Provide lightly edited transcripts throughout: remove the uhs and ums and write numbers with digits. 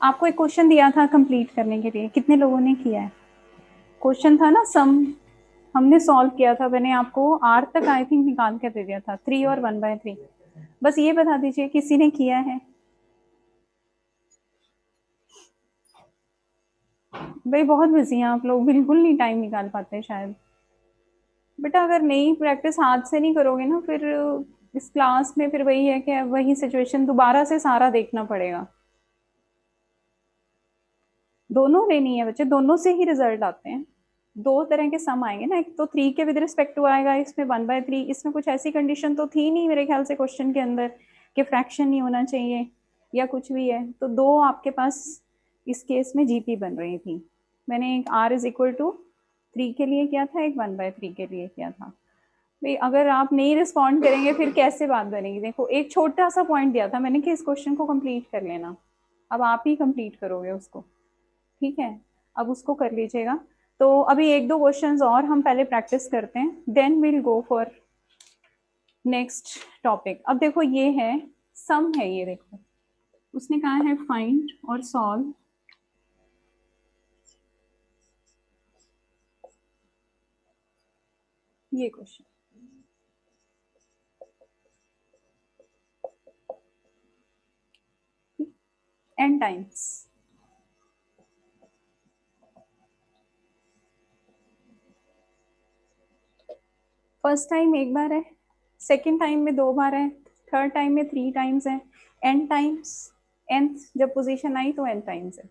आपको एक क्वेश्चन दिया था कंप्लीट करने के लिए, कितने लोगों ने किया है? क्वेश्चन था ना सम, हमने सॉल्व किया था, मैंने आपको आर तक आई थिंक निकाल कर दे दिया था, 3 और 1/3। बस ये बता दीजिए किसी ने किया है। भाई बहुत बिजी हैं आप लोग, बिल्कुल नहीं टाइम निकाल पाते शायद। बेटा अगर नहीं प्रैक्टिस हाथ से नहीं करोगे ना, फिर इस क्लास में फिर वही है कि वही सिचुएशन दोबारा से सारा देखना पड़ेगा। दोनों लेनी है बच्चे, दोनों से ही रिजल्ट आते हैं। दो तरह के सम आएंगे ना, एक तो 3 के विद रिस्पेक्ट टू आएगा, इसमें 1/3। इसमें कुछ ऐसी कंडीशन तो थी नहीं मेरे ख्याल से क्वेश्चन के अंदर कि फ्रैक्शन नहीं होना चाहिए या कुछ भी है, तो दो आपके पास इस केस में जीपी बन रही थी। मैंने एक r = 3 के लिए किया था, एक 1/3 के लिए किया था। भाई अगर आप नहीं रिस्पॉन्ड करेंगे फिर कैसे बात बनेगी? देखो एक छोटा सा पॉइंट दिया था मैंने कि इस क्वेश्चन को कंप्लीट कर लेना, अब आप ही कंप्लीट करोगे उसको, ठीक है? अब उसको कर लीजिएगा। तो अभी एक दो क्वेश्चंस और हम पहले प्रैक्टिस करते हैं, then will go for next topic. अब देखो ये है सम है, ये देखो उसने कहा है फाइंड और सॉल्व ये question n times. First time एक बार है, सेकेंड टाइम में 2 बार है, थर्ड टाइम में 3 टाइम्स है, n टाइम्स, nth जब पोजीशन आई तो n टाइम्स है।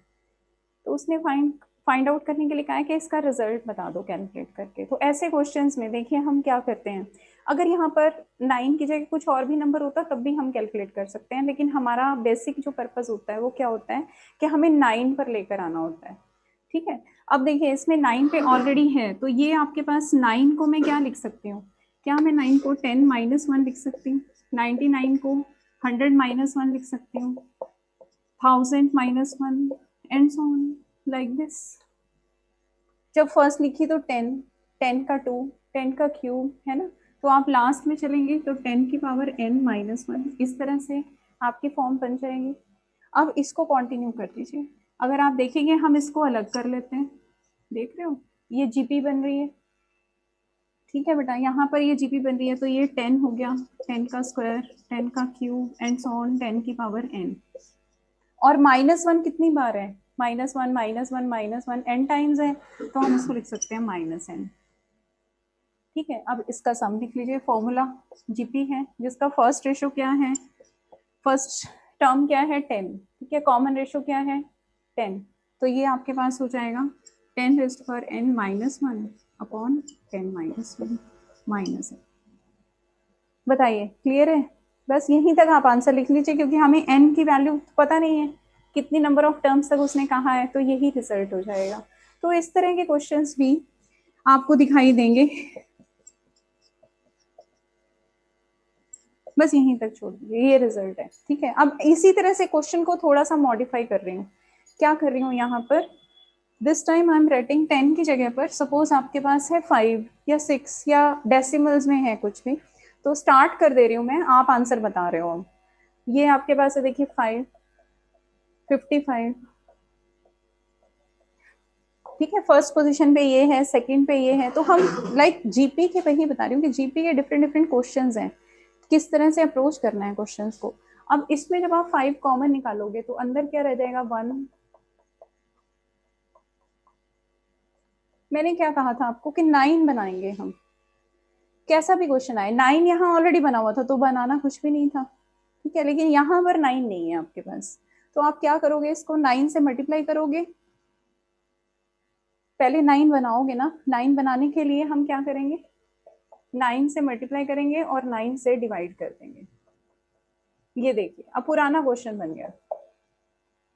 तो उसने फाइंड फाइंड आउट करने के लिए कहा है कि इसका रिजल्ट बता दो कैलकुलेट करके। तो ऐसे क्वेश्चंस में देखिए हम क्या करते हैं, अगर यहाँ पर 9 की जगह कुछ और भी नंबर होता तब भी हम कैलकुलेट कर सकते हैं, लेकिन हमारा बेसिक जो पर्पस होता है वो क्या होता है कि हमें 9 पर लेकर आना होता है, ठीक है? अब देखिए इसमें 9 पे ऑलरेडी है, तो ये आपके पास 9 को मैं क्या लिख सकती हूँ, क्या मैं 9 को 10 - 1 लिख सकती हूँ, 99 को 100 - 1 लिख सकती हूँ, 1000 - 1 and so on like this. जब फर्स्ट लिखी तो 10, 10 का 2, 10 का क्यूब है ना, तो आप लास्ट में चलेंगे तो 10 की पावर n - 1 इस तरह से आपकी फॉर्म बन जाएगी। अब इसको कंटिन्यू कर दीजिए। अगर आप देखेंगे हम इसको अलग कर लेते हैं, देख रहे हो ये जीपी बन रही है, ठीक है बेटा? यहाँ पर ये जीपी बन रही है, तो ये 10 हो गया, 10 का स्क्वायर, 10 का क्यूब एंड सो ऑन 10 की पावर n। और -1 कितनी बार है, -1 - 1 - 1 n टाइम्स है, तो हम इसको लिख सकते हैं -n, ठीक है? अब इसका सम लिख लीजिए, फॉर्मूला जीपी है जिसका फर्स्ट रेशो क्या है, फर्स्ट टर्म क्या है 10, ठीक है? कॉमन रेशो क्या है 10, तो ये आपके पास हो जाएगा 10⁻n - 1 अपॉन 10 - 1 माइनस। बताइए क्लियर है? बस यहीं तक आप आंसर लिख लीजिए, क्योंकि हमें n की वैल्यू पता नहीं है कितनी नंबर ऑफ टर्म्स तक उसने कहा है, तो यही रिजल्ट हो जाएगा। तो इस तरह के क्वेश्चंस भी आपको दिखाई देंगे। बस यहीं तक छोड़ दीजिए, ये रिजल्ट है, ठीक है? अब इसी तरह से क्वेश्चन को थोड़ा सा मॉडिफाई कर रही हूँ। क्या कर रही हूँ यहाँ पर, this time I am writing 10 की जगह पर सपोज आपके पास है 5 या 6 या डेसिमल्स में है कुछ भी, तो स्टार्ट कर दे रही हूँ मैं, आप आंसर बता रहे हो। ये आपके पास है देखिए 5, 55, ठीक है? फर्स्ट पोजीशन पे ये है, सेकंड पे ये है, तो हम लाइक जीपी के पे ही बता रही हूँ कि जीपी के डिफरेंट डिफरेंट क्वेश्चंस हैं, किस तरह से अप्रोच करना है क्वेश्चंस को। अब इसमें जब आप 5 कॉमन निकालोगे तो अंदर क्या रह जाएगा 1। मैंने क्या कहा था आपको कि 9 बनाएंगे हम, कैसा भी क्वेश्चन आए। 9 यहाँ ऑलरेडी बना हुआ था तो बनाना कुछ भी नहीं था, ठीक है? लेकिन यहाँ पर 9 नहीं है आपके पास, तो आप क्या करोगे, इसको 9 से मल्टीप्लाई करोगे। पहले 9 बनाओगे ना, 9 बनाने के लिए हम क्या करेंगे, 9 से मल्टीप्लाई करेंगे और 9 से डिवाइड कर देंगे। ये देखिए अब पुराना क्वेश्चन बन गया,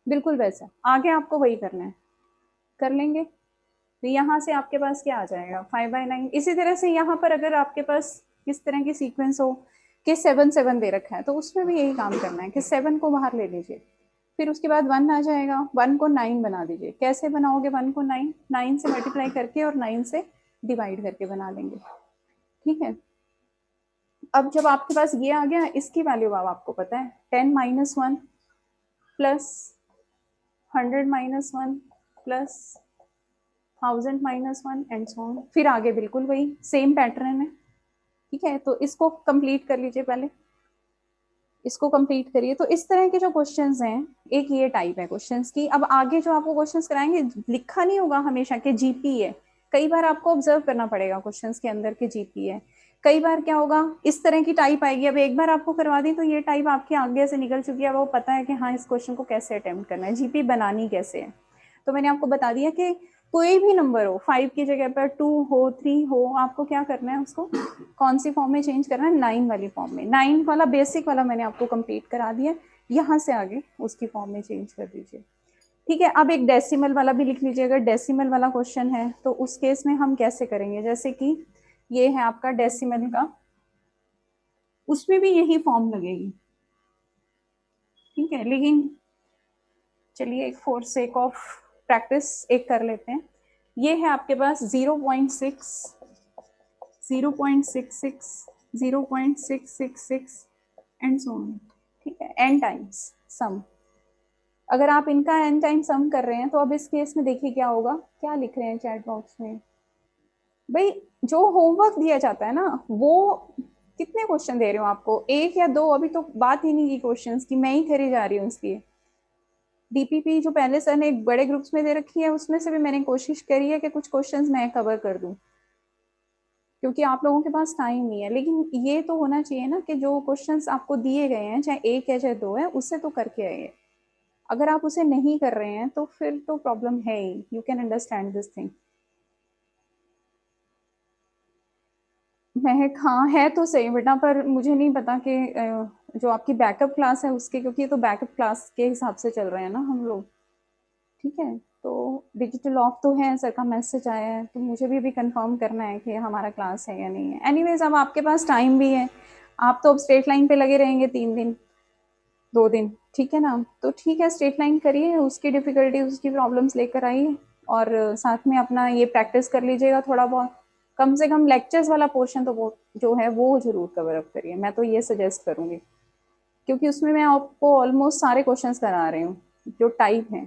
बिल्कुल वैसा। आगे आपको वही करना है, कर लेंगे। तो यहाँ से आपके पास क्या आ जाएगा 5/9। इसी तरह से यहाँ पर अगर आपके पास इस तरह की सीक्वेंस हो कि 7 दे रखा है, तो उसमें भी यही काम करना है कि 7 को बाहर ले लीजिए, फिर उसके बाद 1 आ जाएगा, 1 को 9 बना दीजिए। कैसे बनाओगे 1 को 9, 9 से मल्टीप्लाई करके और 9 से डिवाइड करके बना लेंगे, ठीक है? अब जब आपके पास ये आ गया, इसकी वैल्यू अब आपको पता है 10 - 1 plus 100 minus 1 plus 1000 minus 1 and so on. फिर आगे बिल्कुल वही सेम पैटर्न है, ठीक है। तो इसको कंप्लीट कर लीजिए, पहले इसको कंप्लीट करिए। तो इस तरह के जो क्वेश्चंस हैं, एक ये टाइप है क्वेश्चंस की। अब आगे जो आपको क्वेश्चंस कराएंगे, लिखा नहीं होगा हमेशा कि जीपी है, कई बार आपको ऑब्जर्व करना पड़ेगा क्वेश्चंस के अंदर के जीपी है। कई बार क्या होगा, इस तरह की टाइप आएगी। अब एक बार आपको करवा दी तो ये टाइप आपके आगे से निकल चुकी है, वो पता है कि हाँ इस क्वेश्चन को कैसे अटेम्प्ट करना है, जीपी बनानी कैसे है। तो मैंने आपको बता दिया कि कोई भी नंबर हो, 5 की जगह पर 2 हो, 3 हो, आपको क्या करना है, उसको कौन सी फॉर्म में चेंज करना है, 9 वाली फॉर्म में। 9 वाला बेसिक वाला मैंने आपको कंप्लीट करा दिया, यहाँ से आगे उसकी फॉर्म में चेंज कर दीजिए, ठीक है। अब एक डेसिमल वाला भी लिख लीजिए। अगर डेसिमल वाला क्वेश्चन है तो उस केस में हम कैसे करेंगे, जैसे कि ये है आपका डेसिमल का, उसमें भी यही फॉर्म लगेगी, ठीक है। लेकिन चलिए एक फॉर सेक ऑफ प्रैक्टिस एक कर लेते हैं। ये है आपके पास 0.6, 0.66, 0.666 एंड सो ऑन, ठीक है, एन टाइम्स सम। अगर आप इनका एन टाइम सम कर रहे हैं तो अब इस केस में देखिए क्या होगा। क्या लिख रहे हैं चैट बॉक्स में भाई, जो होमवर्क दिया जाता है ना, वो कितने क्वेश्चन दे रहे हो आपको, एक या दो, अभी तो बात ही नहीं की क्वेश्चंस की, मैं ही करी जा रही हूँ इसलिए। डीपीपी जो पहले सर ने एक बड़े ग्रुप्स में दे रखी है, उसमें से भी मैंने कोशिश करी है कि कुछ क्वेश्चंस मैं कवर कर दूं, क्योंकि आप लोगों के पास टाइम नहीं है। लेकिन ये तो होना चाहिए ना कि जो क्वेश्चंस आपको दिए गए हैं, चाहे एक है चाहे दो है, उससे तो करके आइए। अगर आप उसे नहीं कर रहे हैं तो फिर तो प्रॉब्लम है ही। You can understand this thing. Mahak, हाँ है तो सही बेटा, पर मुझे नहीं पता कि जो आपकी बैकअप क्लास है उसके, क्योंकि ये तो बैकअप क्लास के हिसाब से चल रहे हैं ना हम लोग, ठीक है। तो डिजिटल ऑफ तो है, सर का मैसेज आया है, तो मुझे भी अभी कंफर्म करना है कि हमारा क्लास है या नहीं है। एनीवेज अब आपके पास टाइम भी है, आप तो अब स्ट्रेट लाइन पे लगे रहेंगे 3 दिन 2 दिन, ठीक है ना। तो ठीक है, स्ट्रेट लाइन करिए, उसकी डिफिकल्टी उसकी प्रॉब्लम्स लेकर आइए, और साथ में अपना ये प्रैक्टिस कर लीजिएगा थोड़ा बहुत। कम से कम लेक्चर्स वाला पोर्शन तो वो जो है वो जरूर कवर अप करिए, मैं तो ये सजेस्ट करूंगी, क्योंकि उसमें मैं आपको ऑलमोस्ट सारे क्वेश्चंस करा रही हूँ जो टाइप हैं,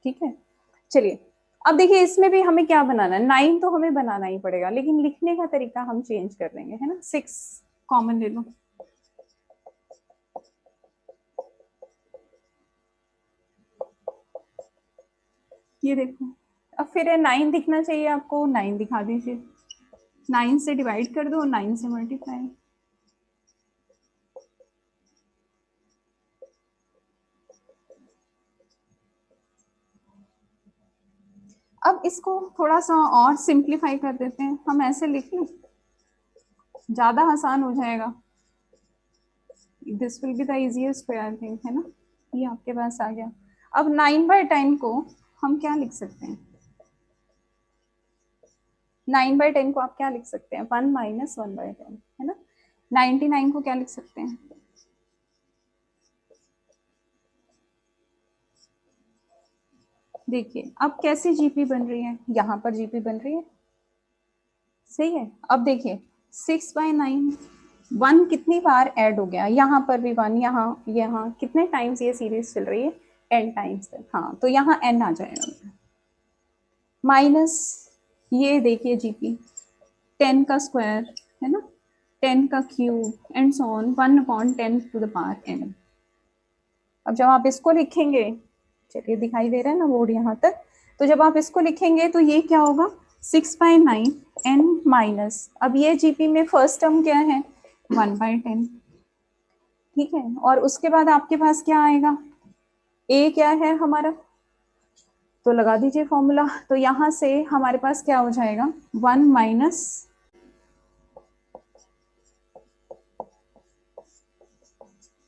ठीक है। चलिए अब देखिए, इसमें भी हमें क्या बनाना है, 9 तो हमें बनाना ही पड़ेगा, लेकिन लिखने का तरीका हम चेंज कर देंगे, है ना। 6 कॉमन ले लो, ये देखो। अब फिर 9 दिखना चाहिए आपको, 9 दिखा दीजिए। 9 से डिवाइड कर दो, 9 से मल्टीप्लाई। अब इसको थोड़ा सा और सिंप्लीफाई कर देते हैं, हम ऐसे लिख लें, ज्यादा आसान हो जाएगा। This will be the easiest way I think, है ना। ये आपके पास आ गया। अब 9/10 को हम क्या लिख सकते हैं, 9/10 को आप क्या लिख सकते हैं, 1 माइनस 1/10, है ना। 99 को क्या लिख सकते हैं, देखिए अब कैसे जीपी बन रही है, यहाँ पर जीपी बन रही है, सही है। अब देखिए 6/9, 1 कितनी बार ऐड हो गया, यहाँ पर भी 1, यहाँ यहाँ कितने टाइम्स ये सीरीज चल रही है, n टाइम्स तक, हाँ तो यहाँ n आ जाएगा। माइनस ये देखिए जीपी 10 का स्क्वायर, है ना, 10 का cube and so on, 1/10⁻n। अब जब आप इसको लिखेंगे, चलिए दिखाई दे रहा है ना बोर्ड यहाँ तक, तो जब आप इसको लिखेंगे तो ये क्या होगा, 6/9 n माइनस, अब ये जीपी में फर्स्ट टर्म क्या है, 1/10, ठीक है। और उसके बाद आपके पास क्या आएगा, ए क्या है हमारा, तो लगा दीजिए फॉर्मूला। तो यहाँ से हमारे पास क्या हो जाएगा, 1 माइनस,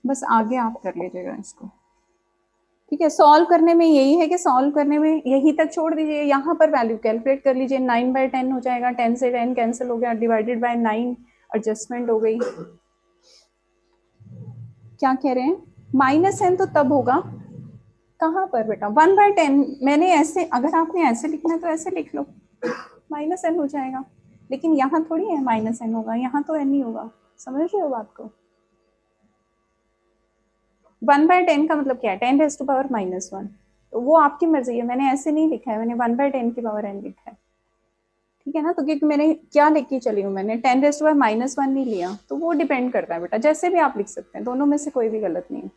बस आगे आप कर लीजिएगा इसको, ठीक है। सॉल्व करने में यही है कि सॉल्व करने में यही तक छोड़ दीजिए, यहाँ पर वैल्यू कैलकुलेट कर लीजिए, 9/10 हो जाएगा, 10 से 10 कैंसिल हो गया, डिवाइडेड बाय 9, एडजस्टमेंट हो गई। क्या कह रहे हैं, -n तो तब होगा, कहाँ पर बेटा, 1/10, मैंने ऐसे, अगर आपने ऐसे लिखना है तो ऐसे लिख लो, -n हो जाएगा। लेकिन यहाँ थोड़ी है -n होगा, यहाँ तो n ही होगा, समझ रहे हो बात को। 1/10 का मतलब क्या है, 10⁻⁻1, तो वो आपकी मर्जी है, मैंने ऐसे नहीं लिखा है, मैंने 1/10 की पावर n लिखा है, ठीक है ना। तो क्योंकि मैंने क्या लिख के चली हूँ, मैंने 10⁻⁻1 नहीं लिया, तो वो डिपेंड करता है बेटा, जैसे भी आप लिख सकते हैं, दोनों में से कोई भी गलत नहीं है।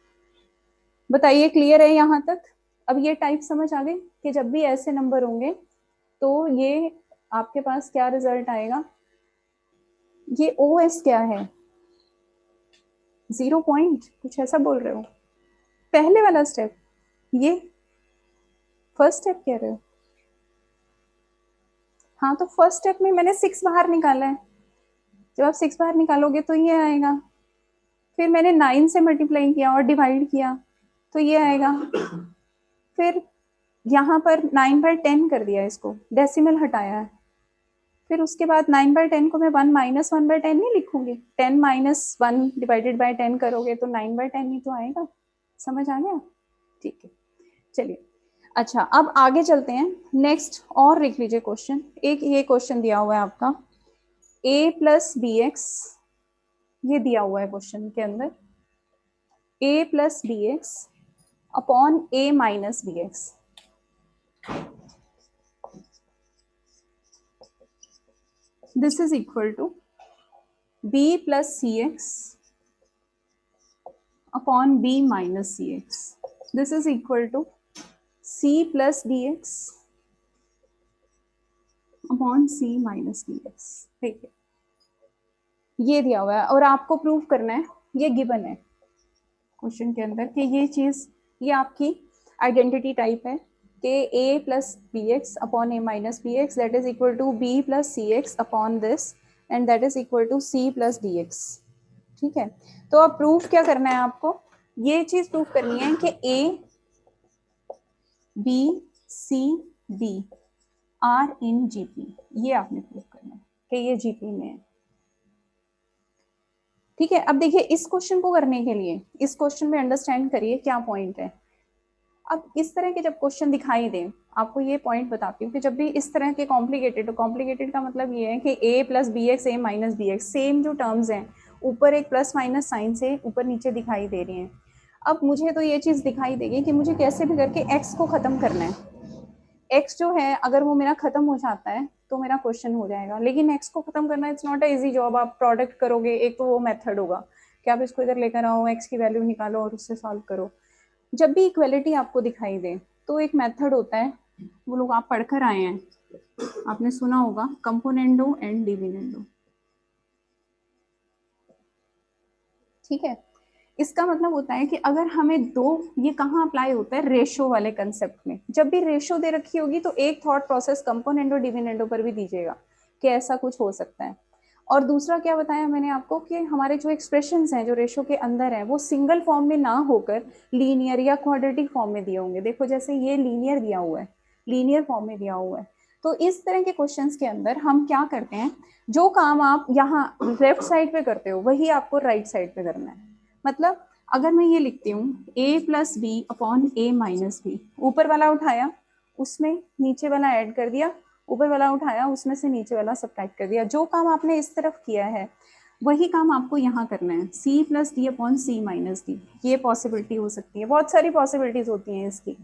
बताइए क्लियर है यहाँ तक। अब ये टाइप समझ आ गई कि जब भी ऐसे नंबर होंगे तो ये आपके पास क्या रिजल्ट आएगा। ये ओ एस क्या है, 0 पॉइंट, कुछ ऐसा बोल रहे हो, पहले वाला स्टेप, ये फर्स्ट स्टेप कह रहे हो। हाँ तो फर्स्ट स्टेप में मैंने 6 बाहर निकाला है, जब आप 6 बाहर निकालोगे तो ये आएगा, फिर मैंने 9 से मल्टीप्लाई किया और डिवाइड किया तो ये आएगा, फिर यहाँ पर 9/10 कर दिया, इसको डेसिमल हटाया है, फिर उसके बाद 9/10 को मैं 1 - 1/10 नहीं लिखूंगी, 10 - 1 डिवाइडेड बाय 10 करोगे तो 9/10 ही तो आएगा। समझ आ गया, ठीक है, चलिए। अच्छा अब आगे चलते हैं, नेक्स्ट और लिख लीजिए क्वेश्चन। एक ये क्वेश्चन दिया हुआ है आपका, a + bx, ये दिया हुआ है क्वेश्चन के अंदर, a + bx upon a - bx। This is equal to b + cx upon b - cx। This is equal to c + dx upon c - dx। ठीक है, ये दिया हुआ है और आपको प्रूव करना है, ये गिवन है क्वेश्चन के अंदर कि ये चीज, ये आपकी आइडेंटिटी टाइप है कि a + bx upon a - bx that is equal to b + cx upon this and that is equal to c + dx। ठीक है, तो अब प्रूफ क्या करना है आपको, ये चीज प्रूफ करनी है कि a b c d are in GP, ये आपने प्रूफ करना है कि ये जीपी में है। ठीक है, अब देखिए इस क्वेश्चन को करने के लिए इस क्वेश्चन में अंडरस्टैंड करिए क्या पॉइंट है। अब इस तरह के जब क्वेश्चन दिखाई दें, आपको ये पॉइंट बताती हूँ कि जब भी इस तरह के कॉम्प्लिकेटेड, तो कॉम्प्लिकेटेड का मतलब ये है कि a + bx a - bx same जो टर्म्स हैं, ऊपर एक प्लस माइनस साइन से ऊपर नीचे दिखाई दे रही हैं। अब मुझे तो ये चीज़ दिखाई देगी कि मुझे कैसे भी करके x को ख़त्म करना है। x जो है अगर वो मेरा खत्म हो जाता है तो मेरा क्वेश्चन हो जाएगा, लेकिन x को खत्म करना it's not a easy job. आप प्रोडक्ट करोगे, एक तो वो मेथड होगा कि आप इसको इधर लेकर आओ, x की वैल्यू निकालो और उससे सॉल्व करो। जब भी इक्वलिटी आपको दिखाई दे तो एक मेथड होता है, वो लोग आप पढ़कर आए हैं, आपने सुना होगा, कंपोनेंडो एंड डिविडेंडो। ठीक है, इसका मतलब होता है कि अगर हमें दो, ये कहाँ अप्लाई होता है, रेशो वाले कंसेप्ट में। जब भी रेशो दे रखी होगी तो एक थॉट प्रोसेस कंपोनेंडो डिविडेंडो पर भी दीजिएगा कि ऐसा कुछ हो सकता है। और दूसरा क्या बताया मैंने आपको कि हमारे जो एक्सप्रेशंस हैं जो रेशो के अंदर हैं वो सिंगल फॉर्म में ना होकर लीनियर या क्वाड्रेटिक फॉर्म में दिए होंगे। देखो जैसे ये लीनियर दिया हुआ है, लीनियर फॉर्म में दिया हुआ है, तो इस तरह के क्वेश्चंस के अंदर हम क्या करते हैं, जो काम आप यहाँ लेफ्ट साइड पे करते हो वही आपको राइट साइड पे करना है। मतलब अगर मैं ये लिखती हूँ a + b upon a - b, ऊपर वाला उठाया उसमें नीचे वाला ऐड कर दिया, ऊपर वाला उठाया उसमें से नीचे वाला सब्ट्रैक्ट कर दिया, जो काम आपने इस तरफ किया है वही काम आपको यहाँ करना है, c + d upon c - d। ये पॉसिबिलिटी हो सकती है, बहुत सारी पॉसिबिलिटीज होती हैं इसकी।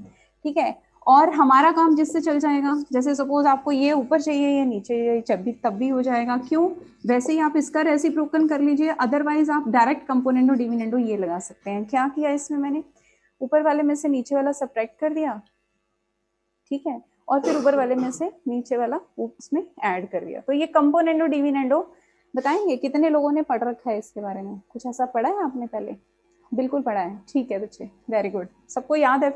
ठीक है, और हमारा काम जिससे चल जाएगा, जैसे सपोज आपको ये ऊपर चाहिए ये नीचे चाहिए, जब भी तब भी हो जाएगा। क्यों, वैसे ही आप इसका रेसिप्रोकल कर लीजिए, अदरवाइज आप डायरेक्ट कंपोनेंडो डिविडेंडो ये लगा सकते हैं। क्या किया इसमें मैंने, ऊपर वाले में से नीचे वाला सब्ट्रैक्ट कर दिया, ठीक है, और फिर ऊपर वाले में से नीचे वाला उसमें ऐड कर दिया। तो ये कंपोनेंडो डिविडेंडो बताएंगे, कितने लोगों ने पढ़ रखा है इसके बारे में, कुछ ऐसा पढ़ा है आपने पहले, बिल्कुल पढ़ा है, ठीक है बच्चे, वेरी गुड, सबको याद है।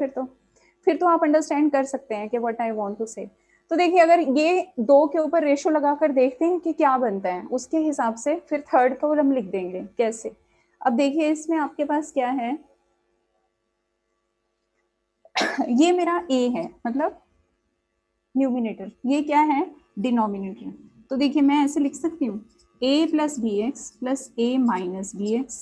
फिर तो आप अंडरस्टैंड कर सकते हैं कि व्हाट आई वांट टू से। तो देखिए अगर ये दो के ऊपर रेशो लगाकर देखते हैं कि क्या बनता है, उसके हिसाब से फिर थर्ड कॉलम लिख देंगे कैसे। अब देखिए इसमें आपके पास क्या है, ये मेरा a है, मतलब न्यूमिनेटर, ये क्या है, डिनोमिनेटर। तो देखिए मैं ऐसे लिख सकती हूँ a + bx + a - bx,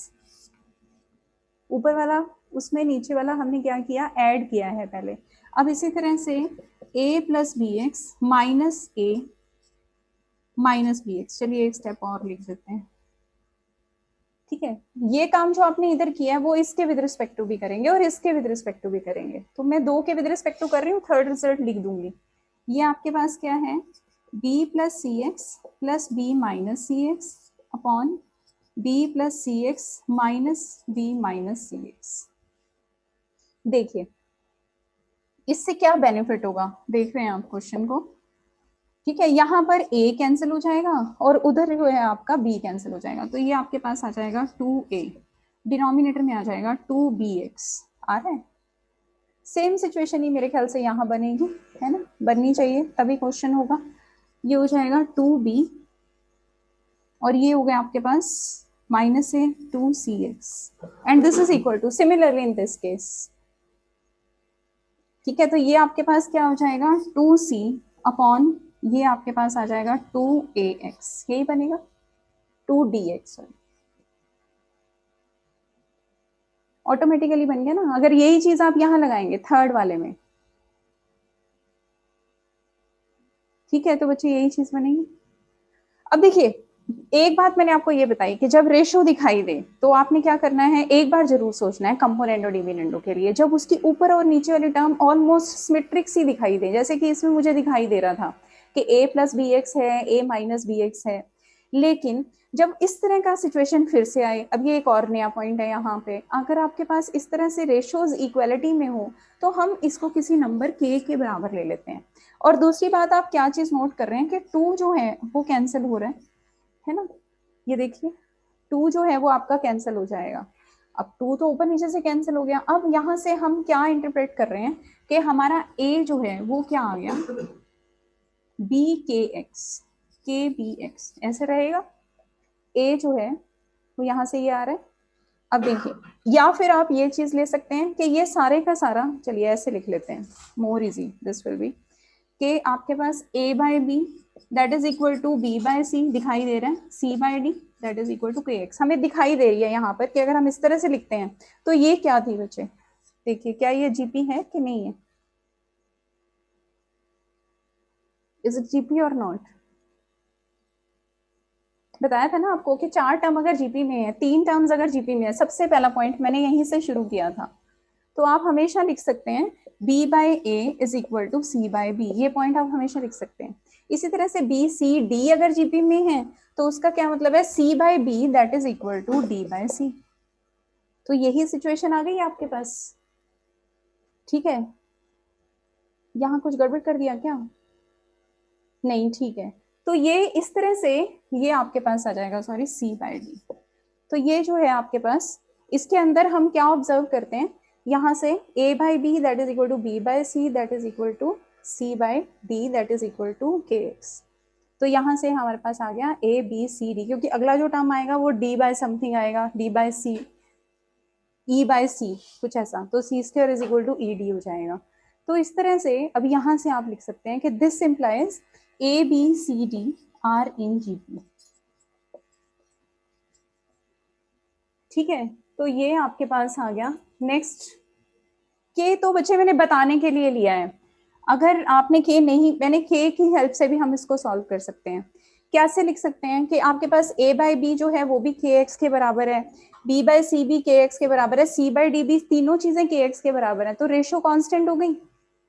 ऊपर वाला उसमें नीचे वाला हमने क्या किया, ऐड किया है पहले। अब इसी तरह से a + bx - a - bx, चलिए एक स्टेप और लिख देते हैं। ठीक है, ये काम जो आपने इधर किया है वो इसके विद रिस्पेक्ट टू भी करेंगे और इसके विद रिस्पेक्ट टू भी करेंगे। तो मैं दो के विद रिस्पेक्ट टू कर रही हूँ, थर्ड रिजल्ट लिख दूंगी। ये आपके पास क्या है, b प्लस सी एक्स प्लस बी माइनस सी एक्स अपॉन बी प्लस सी एक्स माइनस बी माइनस सी एक्स। देखिए इससे क्या बेनिफिट होगा, देख रहे हैं आप क्वेश्चन को, ठीक है, यहाँ पर a कैंसिल हो जाएगा और उधर जो है आपका b कैंसिल हो जाएगा, तो ये आपके पास आ जाएगा 2a, डिनोमिनेटर में आ जाएगा 2bx। आ रहा है, सेम सिचुएशन ही मेरे ख्याल से यहाँ बनेगी, है ना, बननी चाहिए तभी क्वेश्चन होगा। ये हो जाएगा 2b और ये हो गया आपके पास minus a 2cx and this is equal to similarly in this case. ठीक है, तो ये आपके पास क्या हो जाएगा 2c अपॉन ये आपके पास आ जाएगा 2ax, यही बनेगा 2dx, ऑटोमेटिकली बन गया ना। अगर यही चीज आप यहां लगाएंगे थर्ड वाले में, ठीक है, तो बच्चे यही चीज बनेगी। अब देखिए एक बात मैंने आपको ये बताई कि जब रेशो दिखाई दे तो आपने क्या करना है, एक बार जरूर सोचना है कंपोनेंट और डिविडेंडो के लिए, जब उसकी ऊपर और नीचे वाली टर्म ऑलमोस्ट सिमेट्रिक सी दिखाई दे, जैसे कि इसमें मुझे दिखाई दे रहा था कि a प्लस बी एक्स है, a माइनस बी एक्स है, लेकिन जब इस तरह का सिचुएशन फिर से आए, अब ये एक और नया पॉइंट है यहाँ पे, अगर आपके पास इस तरह से रेशोज इक्वलिटी में हो तो हम इसको किसी नंबर k के बराबर ले लेते हैं। और दूसरी बात आप क्या चीज नोट कर रहे हैं कि 2 जो है वो कैंसिल हो रहा है ना, ये देखिए 2 जो है वो आपका कैंसिल हो जाएगा। अब 2 तो ऊपर नीचे से कैंसिल हो गया, अब यहाँ से हम क्या इंटरप्रेट कर रहे हैं कि हमारा a जो है वो क्या आ गया b के एक्स, के बी एक्स ऐसे रहेगा, a जो है वो यहाँ से ये आ रहा है। अब देखिए, या फिर आप ये चीज ले सकते हैं कि ये सारे का सारा, चलिए ऐसे लिख लेते हैं, more easy this will be, कि आपके पास a by b that is equal to b by c दिखाई दे रहा है, c by d that is equal to के एक्स, हमें दिखाई दे रही है यहाँ पर कि अगर हम इस तरह से लिखते हैं तो ये क्या थी बच्चे, देखिए क्या ये जीपी है कि नहीं है, इज इट जीपी और नॉट। बताया था ना आपको कि 4 टर्म अगर जीपी में है, 3 टर्म्स अगर जीपी में है, सबसे पहला पॉइंट मैंने यहीं से शुरू किया था, तो आप हमेशा लिख सकते हैं b by a is equal to C by b, ये पॉइंट आप हमेशा लिख सकते हैं। इसी तरह से बी सी डी अगर जीपी में है तो उसका क्या मतलब है, c by b that is equal to d by c. तो यही सिचुएशन आ गई आपके पास, ठीक है, यहाँ कुछ गड़बड़ कर दिया क्या, नहीं, ठीक है, तो ये इस तरह से ये आपके पास आ जाएगा, सॉरी c बाय डी। तो ये जो है आपके पास, इसके अंदर हम क्या ऑब्जर्व करते हैं, यहाँ से a by B that is equal to b by C that is equal to c by D that is equal to के एक्स। तो यहाँ से हमारे पास आ गया a b c d, क्योंकि अगला जो टर्म आएगा वो d बाय समथिंग आएगा, d by c, e by c कुछ ऐसा, तो c square is equal to e d हो जाएगा। तो इस तरह से अब यहाँ से आप लिख सकते हैं कि this implies A B C D are in G P, ठीक है, तो ये आपके पास आ गया। नेक्स्ट के तो बच्चे मैंने बताने के लिए लिया है, अगर आपने के नहीं, मैंने के की हेल्प से भी हम इसको सॉल्व कर सकते हैं। कैसे लिख सकते हैं कि आपके पास a बाई बी जो है वो भी के एक्स के बराबर है, b बाई सी भी के एक्स के बराबर है, c बाई डी भी, तीनों चीजें के एक्स के बराबर है, तो रेशो कांस्टेंट हो गई।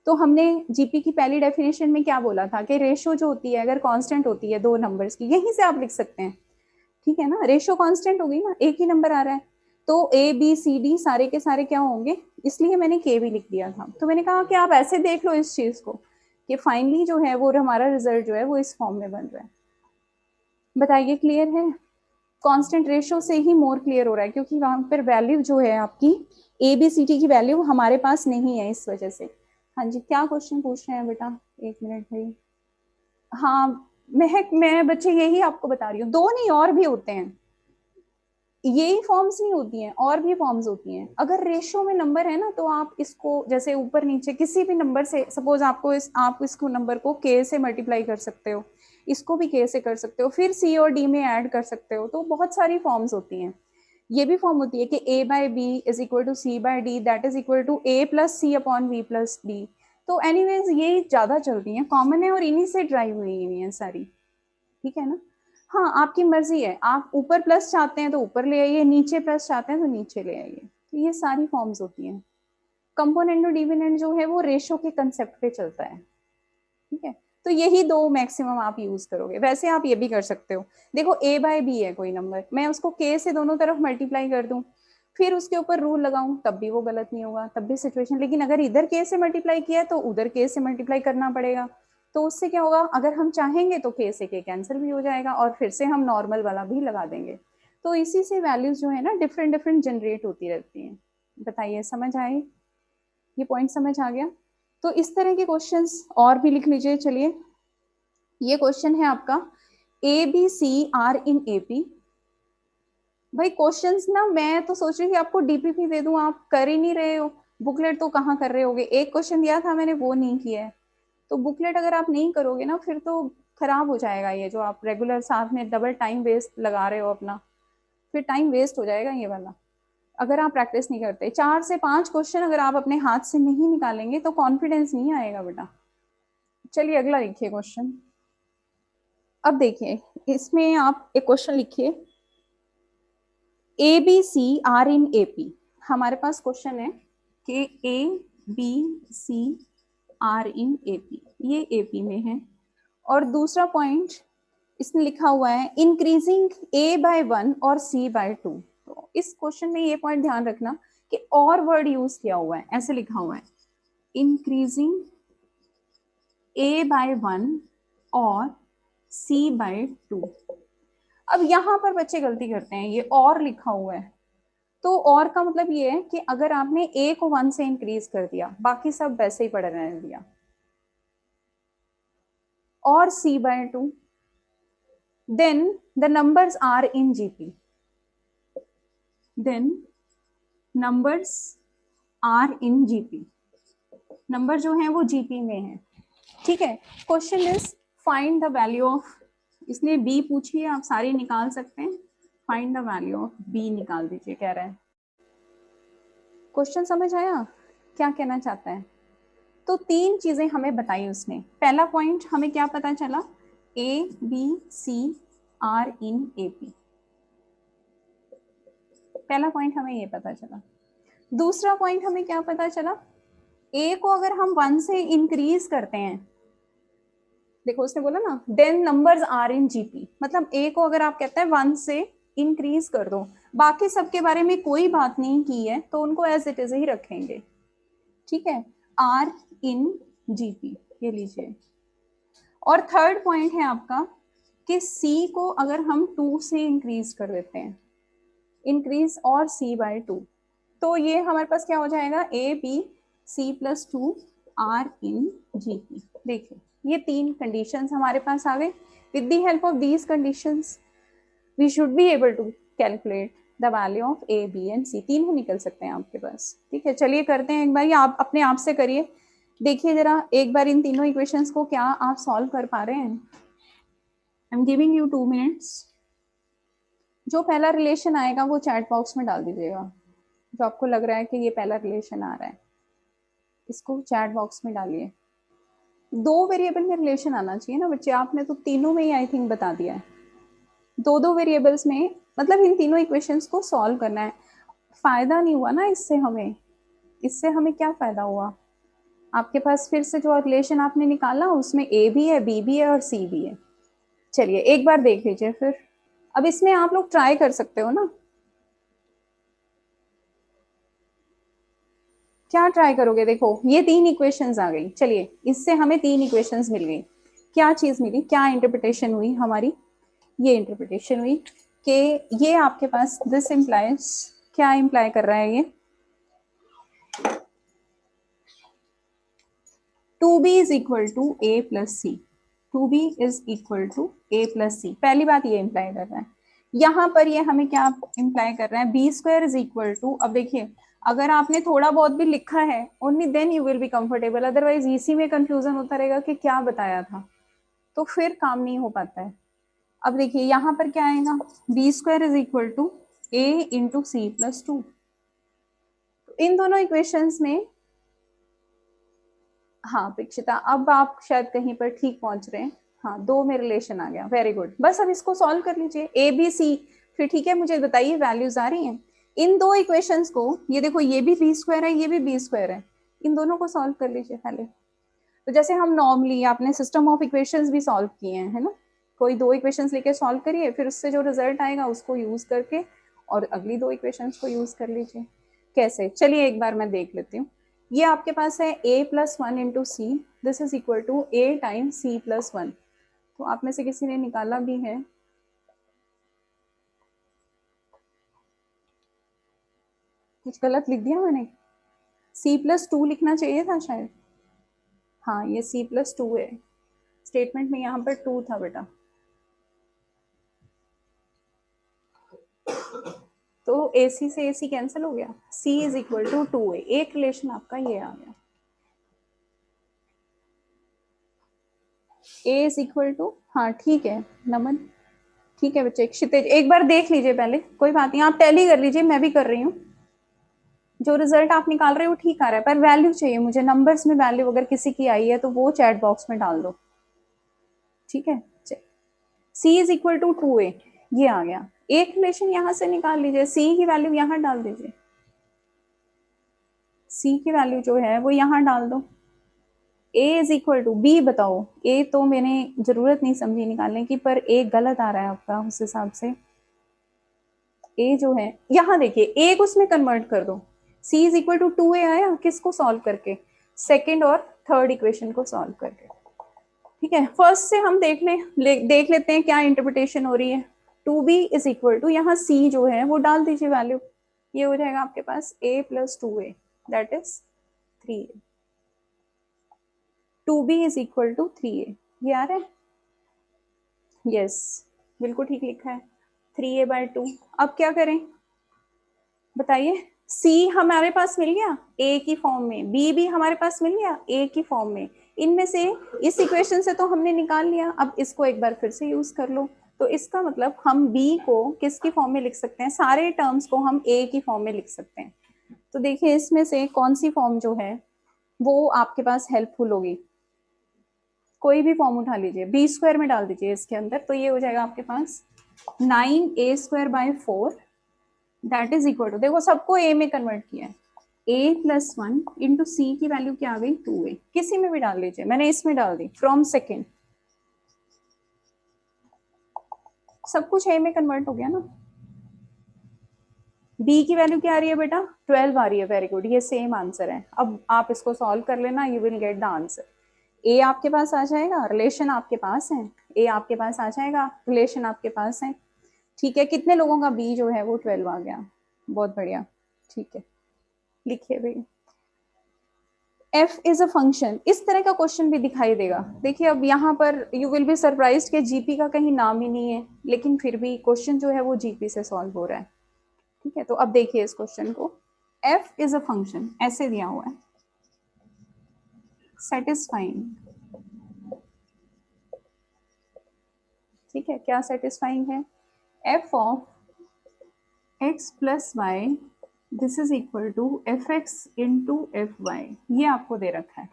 तो हमने जीपी की पहली डेफिनेशन में क्या बोला था कि रेशो जो होती है अगर कांस्टेंट होती है दो नंबर्स की, यहीं से आप लिख सकते हैं, ठीक है ना, रेशो कांस्टेंट हो गई ना, एक ही नंबर आ रहा है, तो ए बी सी डी सारे के सारे क्या होंगे, इसलिए मैंने के भी लिख दिया था। तो मैंने कहा कि आप ऐसे देख लो इस चीज को कि फाइनली जो है वो हमारा रिजल्ट जो है वो इस फॉर्म में बन रहा है। बताइए क्लियर है, कांस्टेंट रेशो से ही मोर क्लियर हो रहा है, क्योंकि वहां पर वैल्यू जो है आपकी ए बी सी टी की वैल्यू हमारे पास नहीं है इस वजह से। हाँ जी, क्या क्वेश्चन पूछ रहे हैं बेटा, एक मिनट भाई। हाँ मैं बच्चे यही आपको बता रही हूँ, दो नहीं और भी होते हैं, यही फॉर्म्स नहीं होती हैं, और भी फॉर्म्स होती हैं। अगर रेशो में नंबर है ना तो आप इसको जैसे ऊपर नीचे किसी भी नंबर से, सपोज आपको आप इसको नंबर को के से मल्टीप्लाई कर सकते हो, इसको भी के से कर सकते हो, फिर सी और डी में ऐड कर सकते हो, तो बहुत सारी फॉर्म्स होती हैं। ये भी फॉर्म होती है कि a by B is equal to C by D that is equal to a plus C upon V plus D. तो एनीवेज ये ज्यादा चलती हैं, कॉमन है और इन्हीं से ड्राइव हुई हुई हैं सारी, ठीक है ना। हाँ आपकी मर्जी है, आप ऊपर प्लस चाहते हैं तो ऊपर ले आइए, नीचे प्लस चाहते हैं तो नीचे ले आइए। तो ये सारी फॉर्म्स होती हैं। कंपोनेंट और डिविडेंड जो है वो रेशो के कंसेप्ट पे चलता है, ठीक है। तो यही दो मैक्सिमम आप यूज करोगे। वैसे आप ये भी कर सकते हो, देखो a बाय बी है कोई नंबर, मैं उसको k से दोनों तरफ मल्टीप्लाई कर दूं, फिर उसके ऊपर रूल लगाऊं, तब भी वो गलत नहीं होगा, तब भी सिचुएशन। लेकिन अगर इधर k से मल्टीप्लाई किया है तो उधर k से मल्टीप्लाई करना पड़ेगा। तो उससे क्या होगा, अगर हम चाहेंगे तो k से k कैंसिल भी हो जाएगा और फिर से हम नॉर्मल वाला भी लगा देंगे। तो इसी से वैल्यूज जो है ना डिफरेंट डिफरेंट जनरेट होती रहती हैं। बताइए समझ आए, ये पॉइंट समझ आ गया। तो इस तरह के क्वेश्चंस और भी लिख लीजिए। चलिए ये क्वेश्चन है आपका, A B C are in AP. भाई क्वेश्चंस ना मैं तो सोच रही थी आपको डीपीपी दे दूं, आप कर ही नहीं रहे हो। बुकलेट तो कहाँ कर रहे होगे, एक क्वेश्चन दिया था मैंने वो नहीं किया है। तो बुकलेट अगर आप नहीं करोगे ना फिर तो खराब हो जाएगा, ये जो आप रेगुलर साथ में डबल टाइम वेस्ट लगा रहे हो अपना, फिर टाइम वेस्ट हो जाएगा ये वाला। अगर आप प्रैक्टिस नहीं करते, 4 से 5 क्वेश्चन अगर आप अपने हाथ से नहीं निकालेंगे तो कॉन्फिडेंस नहीं आएगा बेटा। चलिए अगला लिखिए क्वेश्चन। अब देखिए इसमें आप एक क्वेश्चन लिखिए, A B C are in A P. हमारे पास क्वेश्चन है कि A B C are in A P, ये ए पी में है। और दूसरा पॉइंट इसमें लिखा हुआ है इंक्रीजिंग ए बाय 1 और सी बाय 2। तो इस क्वेश्चन में ये पॉइंट ध्यान रखना कि और वर्ड यूज किया हुआ है, ऐसे लिखा हुआ है इंक्रीजिंग ए बाय 1 और सी बाय 2। अब यहाँ पर बच्चे गलती करते हैं, ये और लिखा हुआ है। तो और का मतलब ये है कि अगर आपने ए को 1 से इंक्रीज कर दिया, बाकी सब वैसे ही पड़े रहने दिया, और c by 2, then the numbers are in GP, then numbers are in GP, number जो है वो जीपी में है, ठीक है। Question is find the value of, इसने बी पूछी है, आप सारी निकाल सकते हैं। Find the value of b निकाल दीजिए कह रहा है। क्वेश्चन समझ आया क्या कहना चाहता है? तो 3 चीजें हमें बताई उसने। पहला पॉइंट हमें क्या पता चला, A B C are in A P, पहला पॉइंट हमें ये पता चला। दूसरा पॉइंट हमें क्या पता चला, ए को अगर हम 1 से इंक्रीज करते हैं, देखो उसने बोला ना then numbers are in GP, मतलब ए को अगर आप कहते हैं 1 से इंक्रीज कर दो, बाकी सबके बारे में कोई बात नहीं की है तो उनको एज इट इज ही रखेंगे, ठीक है। आर इन जीपी ये लीजिए। और थर्ड पॉइंट है आपका कि सी को अगर हम 2 से इंक्रीज कर देते हैं, इंक्रीज और सी बाय 2, तो ये हमारे पास क्या हो जाएगा, a B c plus 2 are in G P. देखिए ये 3 कंडीशंस हमारे पास आ गए। With the help of these conditions we should be able to calculate the value of a b and c. 3 ही निकल सकते हैं आपके पास, ठीक है। चलिए करते हैं एक बार, आप अपने आप से करिए, देखिए जरा एक बार इन तीनों इक्वेशंस को क्या आप सॉल्व कर पा रहे हैं। I am giving you 2 minutes. जो पहला रिलेशन आएगा वो चैट बॉक्स में डाल दीजिएगा, जो आपको लग रहा है कि ये पहला रिलेशन आ रहा है इसको चैट बॉक्स में डालिए। 2 वेरिएबल में रिलेशन आना चाहिए ना बच्चे, आपने तो तीनों में ही आई थिंक बता दिया है। 2 वेरिएबल्स में, मतलब इन तीनों इक्वेशंस को सॉल्व करना है। फायदा नहीं हुआ ना इससे हमें, इससे हमें क्या फायदा हुआ, आपके पास फिर से जो रिलेशन आपने निकाला उसमें ए भी है, बी भी है और सी भी है। चलिए एक बार देख लीजिए फिर। अब इसमें आप लोग ट्राई कर सकते हो ना, क्या ट्राई करोगे, देखो ये 3 इक्वेशंस आ गई। चलिए इससे हमें 3 इक्वेशंस मिल गई, क्या चीज मिली, क्या इंटरप्रिटेशन हुई हमारी, ये इंटरप्रिटेशन हुई कि ये आपके पास दिस इंप्लाइज, क्या इंप्लाई कर रहा है ये, 2b is equal to a plus c, 2b is equal to a plus c. पहली बात ये इंप्लाई कर रहा है। यहाँ पर ये हमें क्या इंप्लाई कर रहा है, B square is equal to, अब देखिए अगर आपने थोड़ा बहुत भी लिखा है only then you will be comfortable, otherwise इसी में कंफ्यूजन होता रहेगा कि क्या बताया था, तो फिर काम नहीं हो पाता है। अब देखिए यहाँ पर क्या आएगा, B square is equal to A into C plus 2। इन दोनों इक्वेशंस में, हाँ प्रीक्षिता अब आप शायद कहीं पर ठीक पहुंच रहे हैं, हाँ 2 में रिलेशन आ गया, वेरी गुड। बस अब इसको सॉल्व कर लीजिए, ए बी सी। फिर ठीक है, मुझे बताइए वैल्यूज आ रही हैं इन दो इक्वेशंस को। ये देखो, ये भी बी स्क्वायर है, ये भी बी स्क्वायर है, इन दोनों को सॉल्व कर लीजिए पहले। तो जैसे हम नॉर्मली आपने सिस्टम ऑफ इक्वेशंस भी सॉल्व किए हैं, है ना। कोई 2 इक्वेशंस लेके सॉल्व करिए, फिर उससे जो रिजल्ट आएगा उसको यूज करके और अगली 2 इक्वेशंस को यूज कर लीजिए। कैसे, चलिए एक बार मैं देख लेती हूँ। ये आपके पास है a plus 1 into C, this is equal to a times C plus 1। तो आप में से किसी ने निकाला भी है, कुछ गलत लिख दिया मैंने, c प्लस 2 लिखना चाहिए था शायद। हाँ ये c प्लस 2 है, स्टेटमेंट में यहाँ पर 2 था बेटा। तो AC से AC कैंसिल हो गया, C is equal to 2a, एक रिलेशन आपका ये आ गया। A इज इक्वल टू, हाँ ठीक है नमन, ठीक है बच्चे। क्षितिज एक बार देख लीजिए पहले, कोई बात नहीं, आप टैली कर लीजिए, मैं भी कर रही हूँ। जो रिजल्ट आप निकाल रहे हो ठीक आ रहा है, पर वैल्यू चाहिए मुझे, नंबर्स में वैल्यू अगर किसी की आई है तो वो चैट बॉक्स में डाल दो, ठीक है। C is equal to 2a, ये आ गया। एक रिलेशन यहां से निकाल लीजिए, C की वैल्यू यहां डाल दीजिए, C की वैल्यू जो है वो यहां डाल दो। A is equal to B, बताओ A तो मैंने जरूरत नहीं समझी निकालने की, पर A गलत आ रहा है आपका उस हिसाब से। A जो है यहाँ देखिए, A को उसमें कन्वर्ट कर दो, C is equal to 2a आया, किसको सॉल्व करके, सेकेंड और थर्ड इक्वेशन को सॉल्व करके। ठीक है, फर्स्ट से हम देख लेते हैं क्या इंटरप्रिटेशन हो रही है। 2b इज इक्वल टू, यहाँ C जो है वो डाल दीजिए वैल्यू, ये हो जाएगा आपके पास a plus 2a, that is 3a। 2b is equal to 3a, ये आ रहा है, यस बिल्कुल ठीक लिखा है, 3a/2। अब क्या करें बताइए, C हमारे पास मिल गया A की फॉर्म में, B भी हमारे पास मिल गया A की फॉर्म में, इनमें से इस इक्वेशन से तो हमने निकाल लिया, अब इसको एक बार फिर से यूज कर लो। तो इसका मतलब हम B को किसकी फॉर्म में लिख सकते हैं, सारे टर्म्स को हम A की फॉर्म में लिख सकते हैं। तो देखिए इसमें से कौन सी फॉर्म जो है वो आपके पास हेल्पफुल होगी, कोई भी फॉर्म उठा लीजिए, बी स्क्वायर में डाल दीजिए इसके अंदर, तो ये हो जाएगा आपके पास 9a² / 4, that is equal to, देखो सबको a में कन्वर्ट किया है, a प्लस 1 इंटू सी की वैल्यू क्या आ गई 2a, किसी में भी डाल लीजिए, मैंने इसमें डाल दी फ्रॉम सेकेंड, सब कुछ a में कन्वर्ट हो गया ना। b की वैल्यू क्या आ रही है बेटा, 12 आ रही है, वेरी गुड, ये सेम आंसर है। अब आप इसको सॉल्व कर लेना, you will get the answer. a आपके पास आ जाएगा, रिलेशन आपके पास है, a आपके पास आ जाएगा, रिलेशन आपके पास है, ठीक है। कितने लोगों का b जो है वो 12 आ गया, बहुत बढ़िया, ठीक है लिखिए भाई। f इज अ फंक्शन, इस तरह का क्वेश्चन भी दिखाई देगा। देखिए अब यहाँ पर यू विल बी सरप्राइज्ड कि जीपी का कहीं नाम ही नहीं है, लेकिन फिर भी क्वेश्चन जो है वो जीपी से सॉल्व हो रहा है, ठीक है। तो अब देखिए इस क्वेश्चन को, f इज अ फंक्शन ऐसे दिया हुआ है, सेटिस्फाइंग, ठीक है, क्या सेटिस्फाइंग है, f of x plus Y, this is equal to F X into F Y, ये आपको दे रखा है।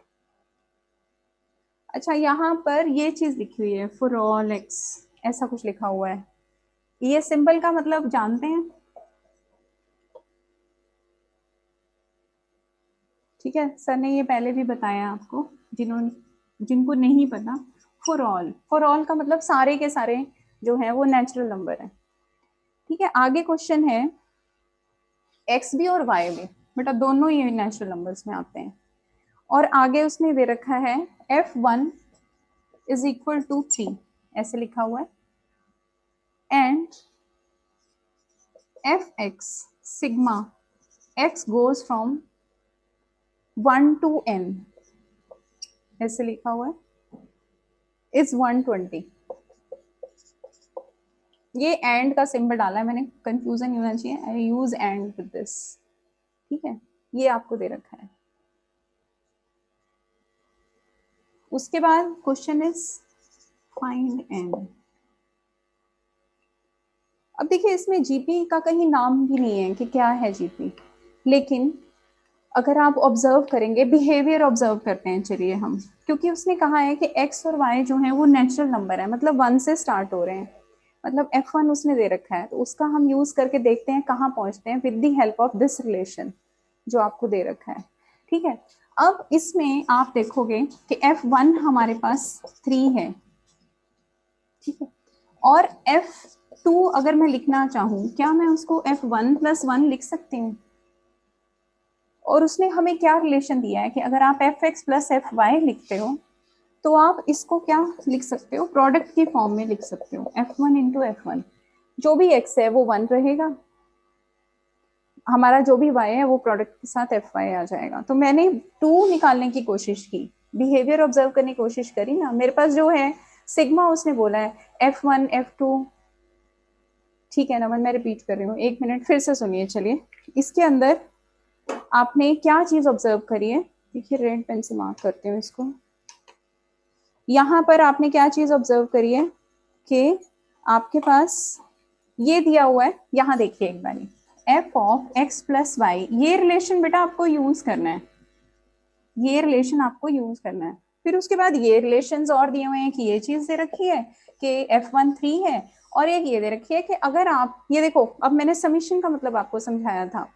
अच्छा यहाँ पर ये चीज लिखी हुई है फॉर ऑल एक्स, ऐसा कुछ लिखा हुआ है, ये सिंबल का मतलब जानते हैं, ठीक है, सर ने ये पहले भी बताया आपको, जिनको नहीं पता, फॉर ऑल का मतलब सारे के सारे जो है वो नेचुरल नंबर है, ठीक है। आगे क्वेश्चन है एक्स भी और वाई भी, बेटा दोनों ही नेचुरल नंबर्स में आते हैं, और आगे उसने दे रखा है f1 इज इक्वल टू 3, ऐसे लिखा हुआ है, and fx sigma x goes from 1 to n, ऐसे लिखा हुआ है, इज 120। ये एंड का सिंबल डाला है मैंने, कंफ्यूजन नहीं होना चाहिए, आई यूज एंड विद दिस, ठीक है, ये आपको दे रखा है। उसके बाद क्वेश्चन इज फाइंड एन। अब देखिए इसमें जीपी का कहीं नाम भी नहीं है कि क्या है जीपी, लेकिन अगर आप ऑब्जर्व करेंगे, बिहेवियर ऑब्जर्व करते हैं, चलिए हम क्योंकि उसने कहा है कि x और y जो है वो नेचुरल नंबर है, मतलब 1 से स्टार्ट हो रहे हैं, मतलब f1 उसने दे रखा है, तो उसका हम यूज करके देखते हैं कहाँ पहुंचते हैं, with the help of this relation जो आपको दे रखा है। ठीक है, अब इसमें आप देखोगे कि f1 हमारे पास 3 है, ठीक है, और f2 अगर मैं लिखना चाहूँ, क्या मैं उसको f1 + 1 लिख सकती हूँ? और उसने हमें क्या रिलेशन दिया है कि अगर आप fx + fy लिखते हो तो आप इसको क्या लिख सकते हो, प्रोडक्ट की फॉर्म में लिख सकते हो, f1 × f1, जो भी x है वो 1 रहेगा, हमारा जो भी y है वो प्रोडक्ट के साथ fy आ जाएगा। तो मैंने 2 निकालने की कोशिश की, बिहेवियर ऑब्जर्व करने की कोशिश करी ना, मेरे पास जो है सिग्मा उसने बोला है f1 f2, ठीक है नमन, मैं रिपीट कर रही हूँ, 1 मिनट फिर से सुनिए। चलिए, इसके अंदर आपने क्या चीज ऑब्जर्व करी है, देखिए रेड पेन से मार्क करती हूँ इसको, यहाँ पर आपने क्या चीज ऑब्जर्व करी है कि आपके पास ये दिया हुआ है, यहाँ देखिए एक बार, f(x + y), ये रिलेशन बेटा आपको यूज करना है, ये रिलेशन आपको यूज करना है। फिर उसके बाद ये रिलेशंस और दिए हुए हैं कि ये चीज दे रखी है कि f1 3 है, और एक ये दे रखी है कि अगर आप ये देखो, अब मैंने समीशन का मतलब आपको समझाया था,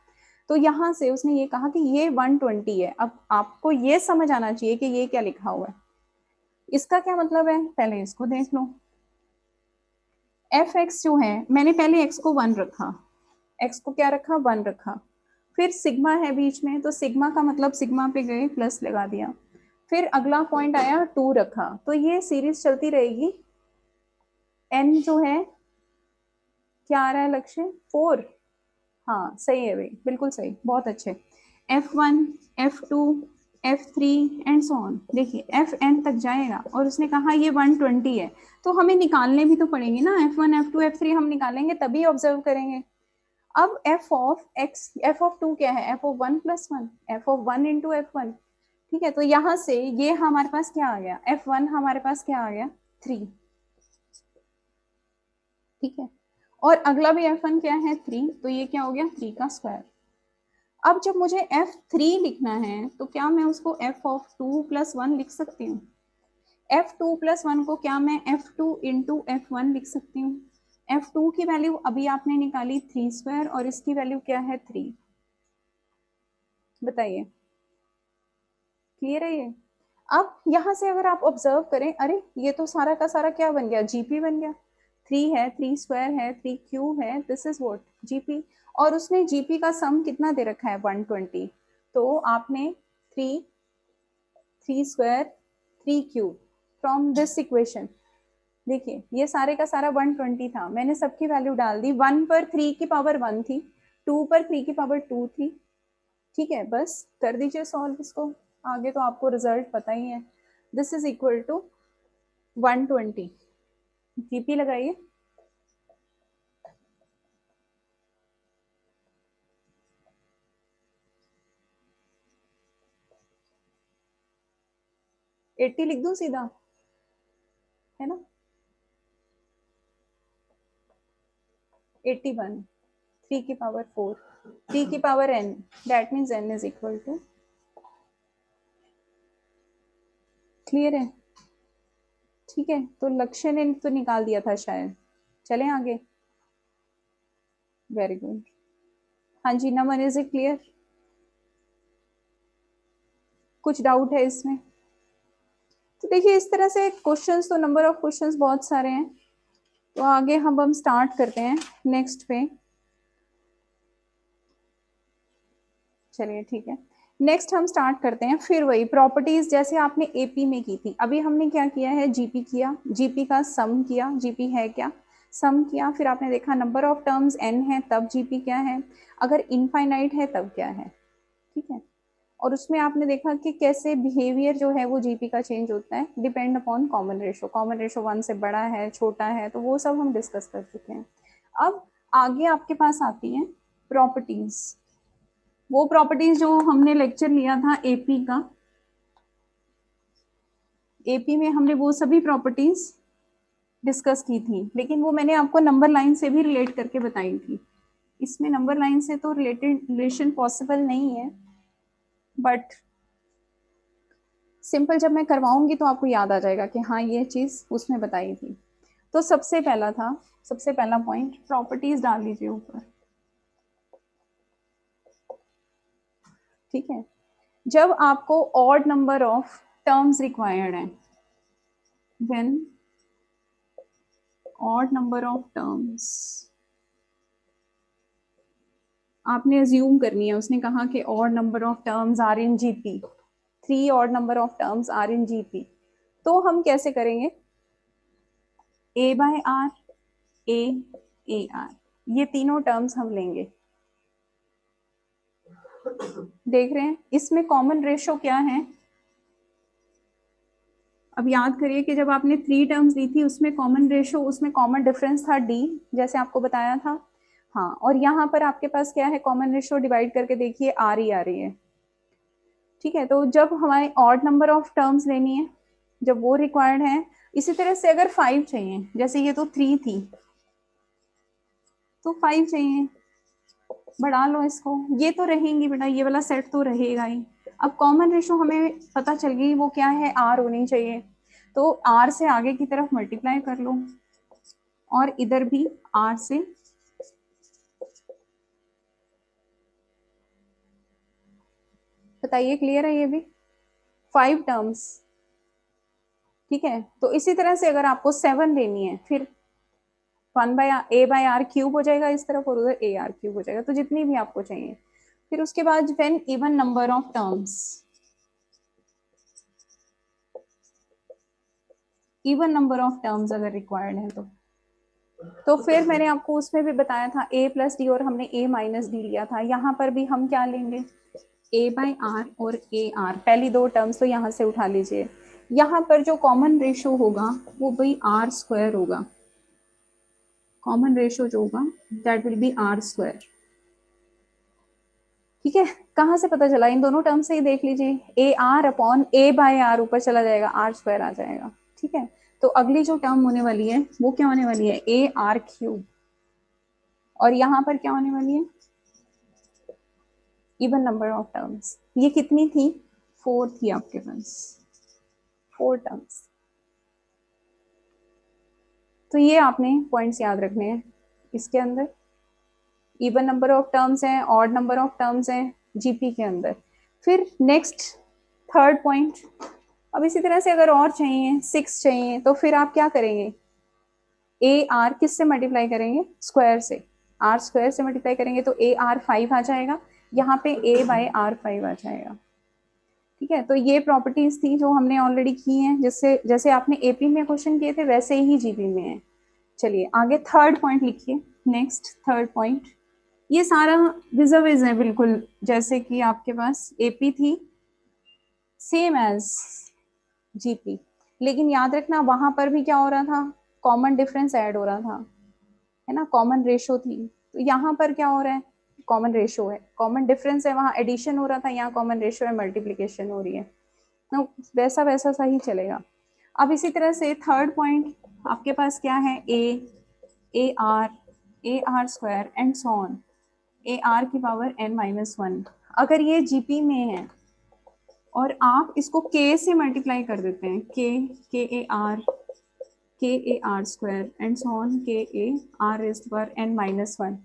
तो यहाँ से उसने ये कहा कि ये 120 है। अब आपको ये समझ आना चाहिए कि ये क्या लिखा हुआ है, इसका क्या मतलब है, पहले इसको देख लो। fx जो है, मैंने पहले x को 1 रखा, x को क्या रखा, 1 रखा, फिर सिग्मा है बीच में, तो सिग्मा का मतलब सिग्मा पे गए प्लस लगा दिया, फिर अगला पॉइंट आया 2 रखा, तो ये सीरीज चलती रहेगी। n जो है क्या आ रहा है लक्ष्य, 4, हाँ सही है भाई, बिल्कुल सही, बहुत अच्छे। f1 f2 f3 and so on, देखिए fn तक जाएगा, और उसने कहा ये 120 है, तो हमें निकालने भी तो पड़ेंगे ना, f1 f2 f3 हम निकालेंगे तभी ऑब्जर्व करेंगे। अब f(2) क्या है, f(1 + 1), f(1 × f1), ठीक है, तो यहाँ से ये हमारे पास क्या आ गया, f1 हमारे पास क्या आ गया, 3, ठीक है, और अगला भी f1 क्या है, 3, तो ये क्या हो गया, 3 का स्क्वायर। अब जब मुझे f3 लिखना है तो क्या मैं उसको f(2 + 1) लिख सकती हूँ, f2 + 1 को क्या मैं f2 × f1 लिख सकती हूँ। f2 की वैल्यू अभी आपने निकाली 3², और इसकी वैल्यू क्या है, 3, बताइए, क्लियर है ये। अब यहाँ से अगर आप ऑब्जर्व करें, अरे ये तो सारा का सारा क्या बन गया, जीपी बन गया, 3 है, 3² है, 3³ है, दिस इज व्हाट, जीपी, और उसने जीपी का सम कितना दे रखा है, 120, तो आपने 3² 3³ फ्रॉम दिस इक्वेशन, देखिए ये सारे का सारा 120 था, मैंने सबकी वैल्यू डाल दी, 1 पर 3 की पावर 1 थी, 2 पर 3 की पावर 2 थी, ठीक है, बस कर दीजिए सॉल्व इसको, आगे तो आपको रिजल्ट पता ही है, this is equal to 120, GP लगाइए, एट्टी लिख दूं सीधा, है ना, 81, 3 की पावर 4, 3 की power n, that means n is equal to, clear है, ठीक है, तो लक्ष्य ने तो निकाल दिया था शायद, चलें आगे, वेरी गुड, हाँ जी नमन, इज इट क्लियर, कुछ डाउट है इसमें। तो देखिए इस तरह से क्वेश्चंस, तो नंबर ऑफ क्वेश्चंस बहुत सारे हैं, तो आगे हम स्टार्ट करते हैं नेक्स्ट पे, चलिए ठीक है, नेक्स्ट हम स्टार्ट करते हैं, फिर वही प्रॉपर्टीज जैसे आपने एपी में की थी, अभी हमने क्या किया है, जीपी किया, जीपी का सम किया, जीपी है क्या, सम किया, फिर आपने देखा नंबर ऑफ टर्म्स n है तब जीपी क्या है, अगर इनफाइनाइट है तब क्या है, ठीक है, और उसमें आपने देखा कि कैसे बिहेवियर जो है वो जीपी का चेंज होता है, depend upon common ratio, common ratio 1 से बड़ा है छोटा है, तो वो सब हम डिस्कस कर चुके हैं। अब आगे आपके पास आती हैं प्रॉपर्टीज, वो प्रॉपर्टीज जो हमने लेक्चर लिया था एपी का, एपी में हमने वो सभी प्रॉपर्टीज डिस्कस की थी, लेकिन वो मैंने आपको नंबर लाइन से भी रिलेट करके बताई थी, इसमें नंबर लाइन से तो रिलेटेड रिलेशन पॉसिबल नहीं है, बट सिंपल जब मैं करवाऊंगी तो आपको याद आ जाएगा कि हाँ ये चीज़ उसमें बताई थी। तो सबसे पहला पॉइंट प्रॉपर्टीज डाल लीजिए ऊपर, ठीक है। जब आपको odd number of terms required है, when odd number of terms, आपने अज्यूम करनी है, उसने कहा कि odd number of terms are in GP, 3 odd number of terms are in GP. तो हम कैसे करेंगे, a by r, a r, ये तीनों टर्म्स हम लेंगे। देख रहे हैं इसमें कॉमन रेशो क्या है। अब याद करिए कि जब आपने 3 टर्म्स ली थी उसमें कॉमन रेशो, उसमें कॉमन डिफरेंस था डी, जैसे आपको बताया था। हाँ, और यहाँ पर आपके पास क्या है, कॉमन रेशो डिवाइड करके देखिए आर ही आ रही है, ठीक है। तो जब हमारे ऑड नंबर ऑफ टर्म्स लेनी है, जब वो रिक्वायर्ड है, इसी तरह से अगर 5 चाहिए, जैसे ये तो 3 थी तो 5 चाहिए, बढ़ा लो इसको, ये तो रहेंगी बेटा, ये वाला सेट तो रहेगा ही। अब कॉमन रेशो हमें पता चल गई वो क्या है, आर होनी चाहिए, तो आर से आगे की तरफ मल्टीप्लाई कर लो और इधर भी आर से, बताइए क्लियर है ये भी, 5 टर्म्स, ठीक है। तो इसी तरह से अगर आपको 7 लेनी है, फिर 1/a/r क्यूब हो जाएगा इस तरफ और उधर a r क्यूब हो जाएगा, तो जितनी भी आपको चाहिए। फिर उसके बाद when even number of terms, even number of terms अगर रिक्वायर्ड है तो फिर मैंने आपको उसमें भी बताया था a प्लस डी और हमने a माइनस डी लिया था। यहाँ पर भी हम क्या लेंगे, a बाई आर और a r, पहली 2 टर्म्स तो यहाँ से उठा लीजिए। यहाँ पर जो कॉमन रेशो होगा वो भाई आर स्क्वायर होगा, कॉमन रेशो जो होगा that will be R square, ठीक है। कहाँ से पता चला, इन दोनों टर्म से ही देख लीजिए, A R upon A by R, ऊपर चला जाएगा आर स्क्वायर आ जाएगा, ठीक है। तो अगली जो टर्म होने वाली है वो क्या होने वाली है, ए आर क्यूब, और यहाँ पर क्या होने वाली है, इवन नंबर ऑफ टर्म्स। ये कितनी थी, 4 थी आपके पास, 4 टर्म्स। तो ये आपने पॉइंट्स याद रखने हैं इसके अंदर, इवन नंबर ऑफ टर्म्स हैं, ऑड नंबर ऑफ टर्म्स हैं जीपी के अंदर। फिर नेक्स्ट थर्ड पॉइंट, अब इसी तरह से अगर और चाहिए, 6 चाहिए, तो फिर आप क्या करेंगे, ए आर किस से मल्टीप्लाई करेंगे, स्क्वायर से, आर स्क्वायर से मल्टीप्लाई करेंगे तो ए आर 5 आ जाएगा, यहाँ पे ए बाय आर 5 आ जाएगा, ठीक है। तो ये प्रॉपर्टीज थी जो हमने ऑलरेडी की हैं, जिससे जैसे आपने एपी में क्वेश्चन किए थे वैसे ही जीपी में है। चलिए आगे थर्ड पॉइंट लिखिए, नेक्स्ट थर्ड पॉइंट, ये सारा विज़ है बिल्कुल, जैसे कि आपके पास एपी थी सेम एज जीपी, लेकिन याद रखना वहां पर भी क्या हो रहा था, कॉमन डिफरेंस ऐड हो रहा था, है ना, कॉमन रेशो थी। तो यहाँ पर क्या हो रहा है, कॉमन रेशो है, कॉमन डिफरेंस है, वहाँ एडिशन हो रहा था, यहाँ कॉमन रेशो है, मल्टीप्लीकेशन हो रही है, तो वैसा वैसा सा ही चलेगा। अब इसी तरह से थर्ड पॉइंट आपके पास क्या है, A R square and so on, A R की पावर n माइनस 1, अगर ये जीपी में है और आप इसको k से मल्टीप्लाई कर देते हैं, के r square and so on के a r raised power n minus 1,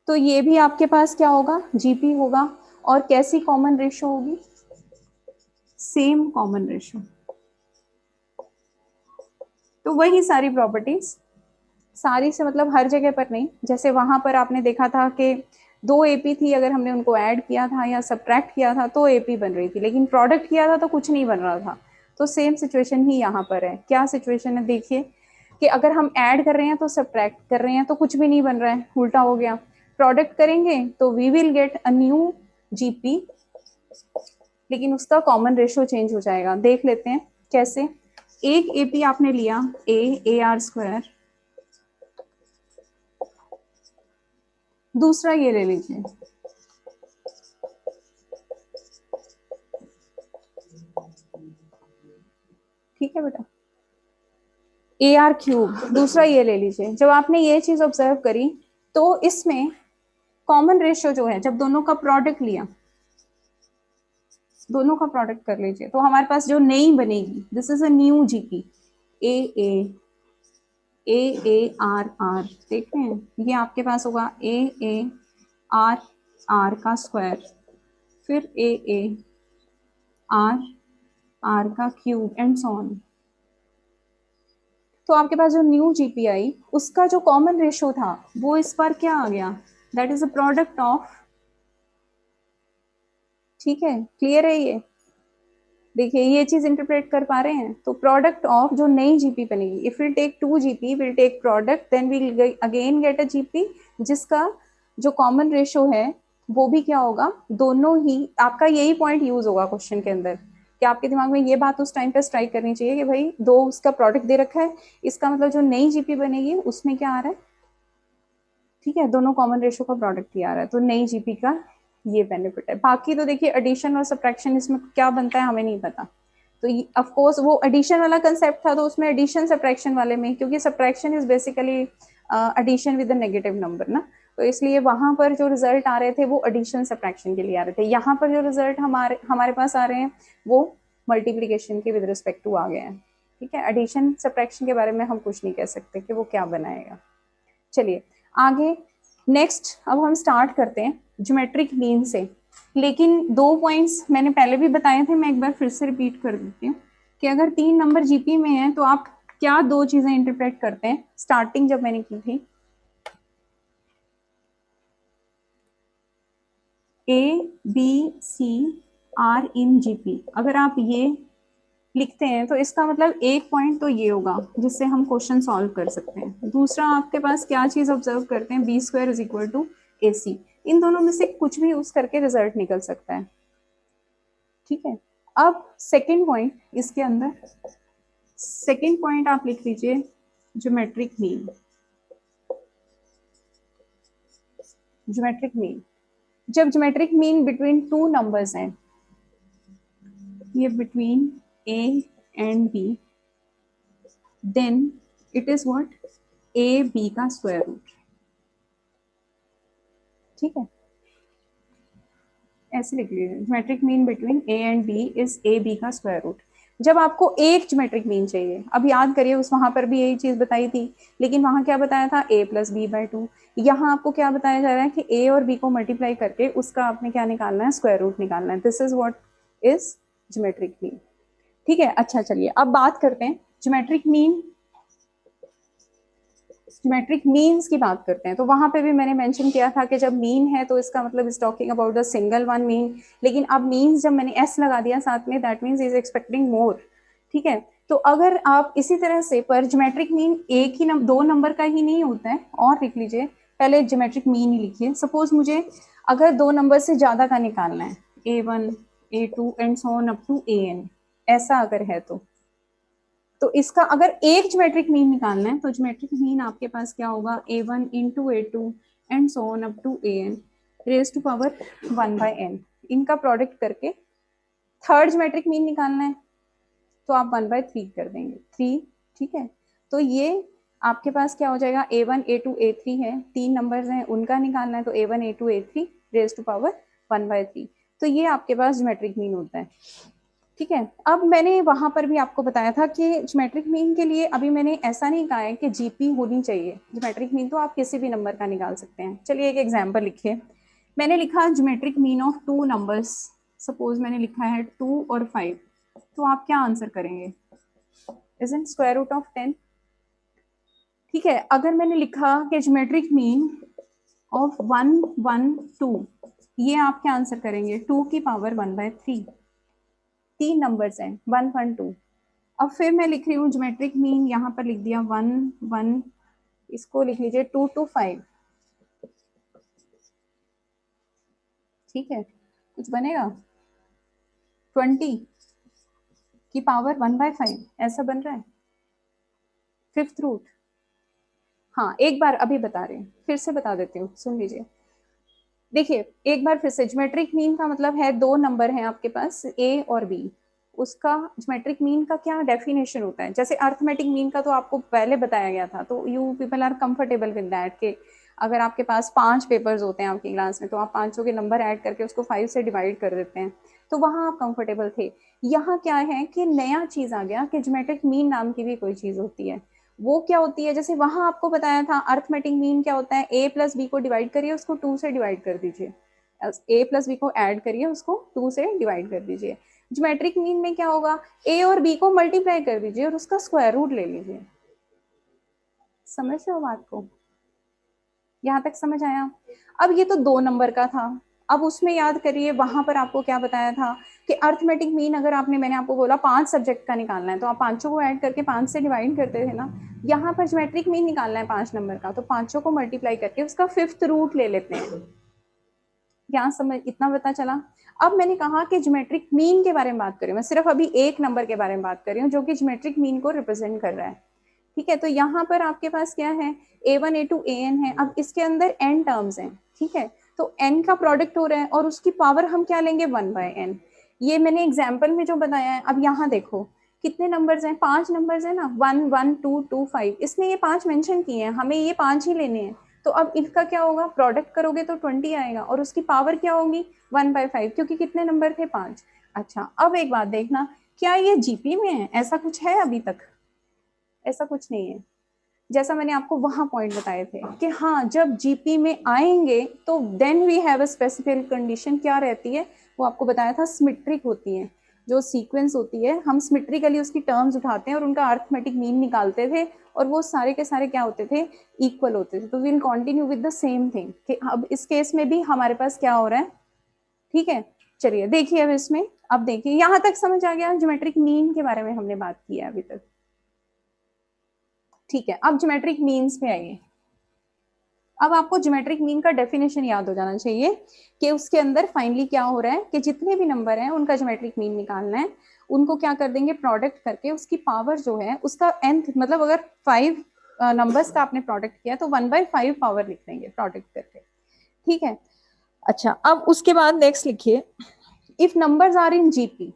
तो ये भी आपके पास क्या होगा, जीपी होगा, और कैसी कॉमन रेशो होगी, सेम कॉमन रेशो। तो वही सारी प्रॉपर्टीज, सारी से मतलब हर जगह पर नहीं, जैसे वहां पर आपने देखा था कि 2 एपी थी, अगर हमने उनको ऐड किया था या सब्ट्रैक्ट किया था तो एपी बन रही थी, लेकिन प्रोडक्ट किया था तो कुछ नहीं बन रहा था। तो सेम सिचुएशन ही यहाँ पर है। क्या सिचुएशन है, देखिए कि अगर हम ऐड कर रहे हैं तो सब्ट्रैक्ट कर रहे हैं तो कुछ भी नहीं बन रहा है, उल्टा हो गया। प्रोडक्ट करेंगे तो we will get a new GP, लेकिन उसका कॉमन रेशो चेंज हो जाएगा। देख लेते हैं कैसे। एक एपी आपने लिया, ए आर स्क्वायर, दूसरा ये ले लीजिए, ठीक है बेटा, ए आर क्यूब, दूसरा ये ले लीजिए। जब आपने ये चीज ऑब्जर्व करी तो इसमें कॉमन रेशियो जो है, जब दोनों का प्रोडक्ट लिया दोनों का प्रोडक्ट कर लीजिए। तो हमारे पास जो नई बनेगी, this is a new GP, A A A A R R, देख रहे हैं, ये आपके पास होगा ए ए आर आर का स्क्वायर, फिर ए ए आर आर का क्यूब एंड सो ऑन। तो आपके पास जो न्यू जीपी आई उसका जो कॉमन रेशो था वो इस बार क्या आ गया, that is a product of, ठीक है, क्लियर है ये? देखिए ये चीज इंटरप्रेट कर पा रहे हैं? तो प्रोडक्ट ऑफ जो नई जीपी बनेगी, if will take two GP will take product, then will again get a GP जिसका जो कॉमन रेशो है वो भी क्या होगा, दोनों ही। आपका यही पॉइंट यूज होगा क्वेश्चन के अंदर कि आपके दिमाग में ये बात उस टाइम पे स्ट्राइक करनी चाहिए कि भाई दो उसका प्रोडक्ट दे रखा है, इसका मतलब जो नई जीपी बनेगी उसमें क्या आ रहा है, ठीक है, दोनों कॉमन रेशो का प्रोडक्ट ही आ रहा है, तो नई जीपी का ये बेनिफिट है। बाकी तो देखिए एडिशन और सब्ट्रैक्शन इसमें क्या बनता है हमें नहीं पता, तो ऑफ कोर्स वो एडिशन वाला कंसेप्ट था तो उसमें एडिशन सब्ट्रैक्शन वाले में, क्योंकि subtraction is basically addition with negative number ना, तो इसलिए वहां पर जो रिजल्ट आ रहे थे वो एडिशन सब्ट्रैक्शन के लिए आ रहे थे। यहाँ पर जो रिजल्ट हमारे हमारे पास आ रहे हैं वो मल्टीप्लीकेशन के विद रिस्पेक्ट टू आ गए हैं, ठीक है। एडिशन सब्ट्रैक्शन के बारे में हम कुछ नहीं कह सकते कि वो क्या बनाएगा। चलिए आगे, नेक्स्ट अब हम स्टार्ट करते हैं ज्योमेट्रिक मीन से। लेकिन दो पॉइंट्स मैंने पहले भी बताए थे, मैं एक बार फिर से रिपीट कर देती हूँ कि अगर 3 नंबर जीपी में है तो आप क्या दो चीजें इंटरप्रेट करते हैं। स्टार्टिंग जब मैंने की थी, A B C are in GP, अगर आप ये लिखते हैं तो इसका मतलब एक पॉइंट तो ये होगा जिससे हम क्वेश्चन सॉल्व कर सकते हैं। दूसरा आपके पास क्या चीज ऑब्जर्व करते हैं, b square is equal to a c, इन दोनों में से कुछ भी यूज करके रिजल्ट निकल सकता है, ठीक है। अब सेकेंड पॉइंट इसके अंदर, सेकेंड पॉइंट आप लिख लीजिए ज्योमेट्रिक मीन। ज्योमेट्रिक मीन, जब geometric mean between two numbers हैं, ये between A and B, then it is what, A B का स्क्वायर रूट, ठीक है, ऐसे लिख लीजिए geometric mean between A and B is A B का स्क्वायर रूट। जब आपको एक ज्योमेट्रिक मीन चाहिए, अब याद करिए उस वहां पर भी यही चीज बताई थी, लेकिन वहां क्या बताया था, ए प्लस बी बाई टू। यहाँ आपको क्या बताया जा रहा है कि ए और बी को मल्टीप्लाई करके उसका आपने क्या निकालना है, स्क्वायर रूट निकालना है। This is what is geometric mean, ठीक है। अच्छा चलिए अब बात करते हैं ज्योमेट्रिक मीन, ज्योमेट्रिक मीन्स की बात करते हैं। तो वहां पे भी मैंने मेंशन किया था कि जब मीन है तो इसका मतलब is talking about the single one mean, लेकिन अब मीन्स जब मैंने एस लगा दिया साथ में, that means is expecting more, ठीक है। तो अगर आप इसी तरह से, पर ज्योमेट्रिक मीन एक ही दो नंबर का ही नहीं होता है, और लिख लीजिए पहले ज्योमेट्रिक मीन ही लिखिए। सपोज मुझे अगर दो नंबर से ज्यादा का निकालना है, A1 A2 and so on up to AN, ऐसा अगर है तो इसका अगर एक ज्योमेट्रिक मीन निकालना है तो ज्योमेट्रिक मीन आपके पास क्या होगा, A1 into A2 and so on up to AN raise to power 1/n, इनका प्रोडक्ट करके थर्ड ज्योमेट्रिक मीन निकालना है तो आप 1/3 कर देंगे, 3, ठीक है। तो ये आपके पास क्या हो जाएगा, A1 A2 A3 है, तीन नंबर्स हैं, उनका निकालना है तो A1 A2 A3 raise to power 1/3, तो ये आपके पास ज्योमेट्रिक मीन होता है, ठीक है। अब मैंने वहां पर भी आपको बताया था कि ज्योमेट्रिक मीन के लिए अभी मैंने ऐसा नहीं कहा है कि जीपी होनी चाहिए, ज्योमेट्रिक मीन तो आप किसी भी नंबर का निकाल सकते हैं। चलिए एक एग्जांपल लिखिए, मैंने लिखा geometric mean of two numbers, suppose मैंने लिखा है 2 और 5, तो आप क्या आंसर करेंगे, इजंट स्क्वायर रूट ऑफ 10, ठीक है। अगर मैंने लिखा कि ज्योमेट्रिक मीन ऑफ 1 1 2, ये आप क्या आंसर करेंगे, 2 की पावर 1/3, तीन नंबर्स हैं 1 1 2। अब फिर मैं लिख रही हूँ ज्योमेट्रिक मीन, यहाँ पर लिख दिया 1 1, इसको लिख लीजिए 2 to 5, ठीक है, कुछ बनेगा 20 की पावर 1/5, ऐसा बन रहा है फिफ्थ रूट। हाँ एक बार अभी बता रहे हैं, फिर से बता देती हूँ, सुन लीजिए। देखिए एक बार फिर से, ज्योमेट्रिक मीन का मतलब है दो नंबर हैं आपके पास ए और बी, उसका ज्योमेट्रिक मीन का क्या डेफिनेशन होता है। जैसे अर्थमेटिक मीन का तो आपको पहले बताया गया था, तो you people are comfortable with that के अगर आपके पास 5 पेपर्स होते हैं आपकी क्लास में, तो आप पांचों के नंबर ऐड करके उसको 5 से डिवाइड कर देते हैं, तो वहां आप कंफर्टेबल थे। यहाँ क्या है कि नया चीज आ गया कि ज्योमेट्रिक मीन नाम की भी कोई चीज होती है। वो क्या होती है, जैसे वहां आपको बताया था अर्थमेटिक मीन क्या होता है, ए प्लस बी को डिवाइड करिए, उसको 2 से डिवाइड कर दीजिए, ए प्लस बी को ऐड करिए, उसको 2 से डिवाइड कर दीजिए। ज्योमेट्रिक मीन में क्या होगा, ए और बी को मल्टीप्लाई कर दीजिए और उसका स्क्वायर रूट ले लीजिए। समझ रहे हो बात को, यहाँ तक समझ आया? अब ये तो 2 नंबर का था। अब उसमें याद करिए वहां पर आपको क्या बताया था कि अर्थमेटिक मीन अगर आपने, मैंने आपको बोला 5 सब्जेक्ट का निकालना है, तो आप पांचों को ऐड करके 5 से डिवाइड करते थे ना। यहाँ पर ज्योमेट्रिक मीन निकालना है 5 नंबर का, तो पांचों को मल्टीप्लाई करके उसका 5th रूट ले लेते हैं। यहाँ समझ, इतना पता चला? अब मैंने कहा कि ज्योमेट्रिक मीन के बारे में बात करी, मैं सिर्फ अभी एक नंबर के बारे में बात कर रही हूँ जो कि ज्योमेट्रिक मीन को रिप्रेजेंट कर रहा है। ठीक है, तो यहाँ पर आपके पास क्या है, a1 a2 an है। अब इसके अंदर n टर्म्स हैं, ठीक है, तो n का प्रोडक्ट हो रहा है और उसकी पावर हम क्या लेंगे, 1/n। ये मैंने एग्जाम्पल में जो बताया है। अब यहाँ देखो कितने नंबर्स हैं, 5 नंबर्स हैं ना, 1 1 2 2 5, इसमें ये 5 मेंशन किए हैं, हमें ये 5 ही लेने हैं। तो अब इनका क्या होगा, प्रोडक्ट करोगे तो 20 आएगा और उसकी पावर क्या होगी, 1/5, क्योंकि कितने नंबर थे, 5। अच्छा, अब एक बात देखना, क्या ये जीपी में है, ऐसा कुछ है अभी तक? ऐसा कुछ नहीं है। जैसा मैंने आपको वहां पॉइंट बताए थे कि हाँ, जब जीपी में आएंगे तो then we have a specific condition, क्या रहती है वो आपको बताया था, सिमेट्रिक होती है। जो सीक्वेंस होती है हम सिमेट्रिकली उसकी टर्म्स उठाते हैं और उनका अर्थमेटिक मीन निकालते थे, और वो सारे के सारे क्या होते थे, इक्वल होते थे। तो will continue with the same thing कि अब इस केस में भी हमारे पास क्या हो रहा है। ठीक है, चलिए देखिए अब इसमें, अब देखिए यहाँ तक समझ आ गया, ज्योमेट्रिक मीन के बारे में हमने बात की है अभी तक। ठीक है, अब ज्योमेट्रिक मीन्स पे आइए। अब आपको ज्योमेट्रिक मीन का डेफिनेशन याद हो जाना चाहिए कि उसके अंदर फाइनली क्या हो रहा है कि जितने भी नंबर हैं उनका ज्योमेट्रिक मीन निकालना है। उनको क्या कर देंगे, प्रोडक्ट करके उसकी पावर जो है उसका nth, मतलब अगर 5 नंबर्स का आपने प्रोडक्ट किया तो 1/5 पावर लिख देंगे प्रोडक्ट करके। ठीक है, अच्छा, अब उसके बाद नेक्स्ट लिखिए, if numbers are in GP,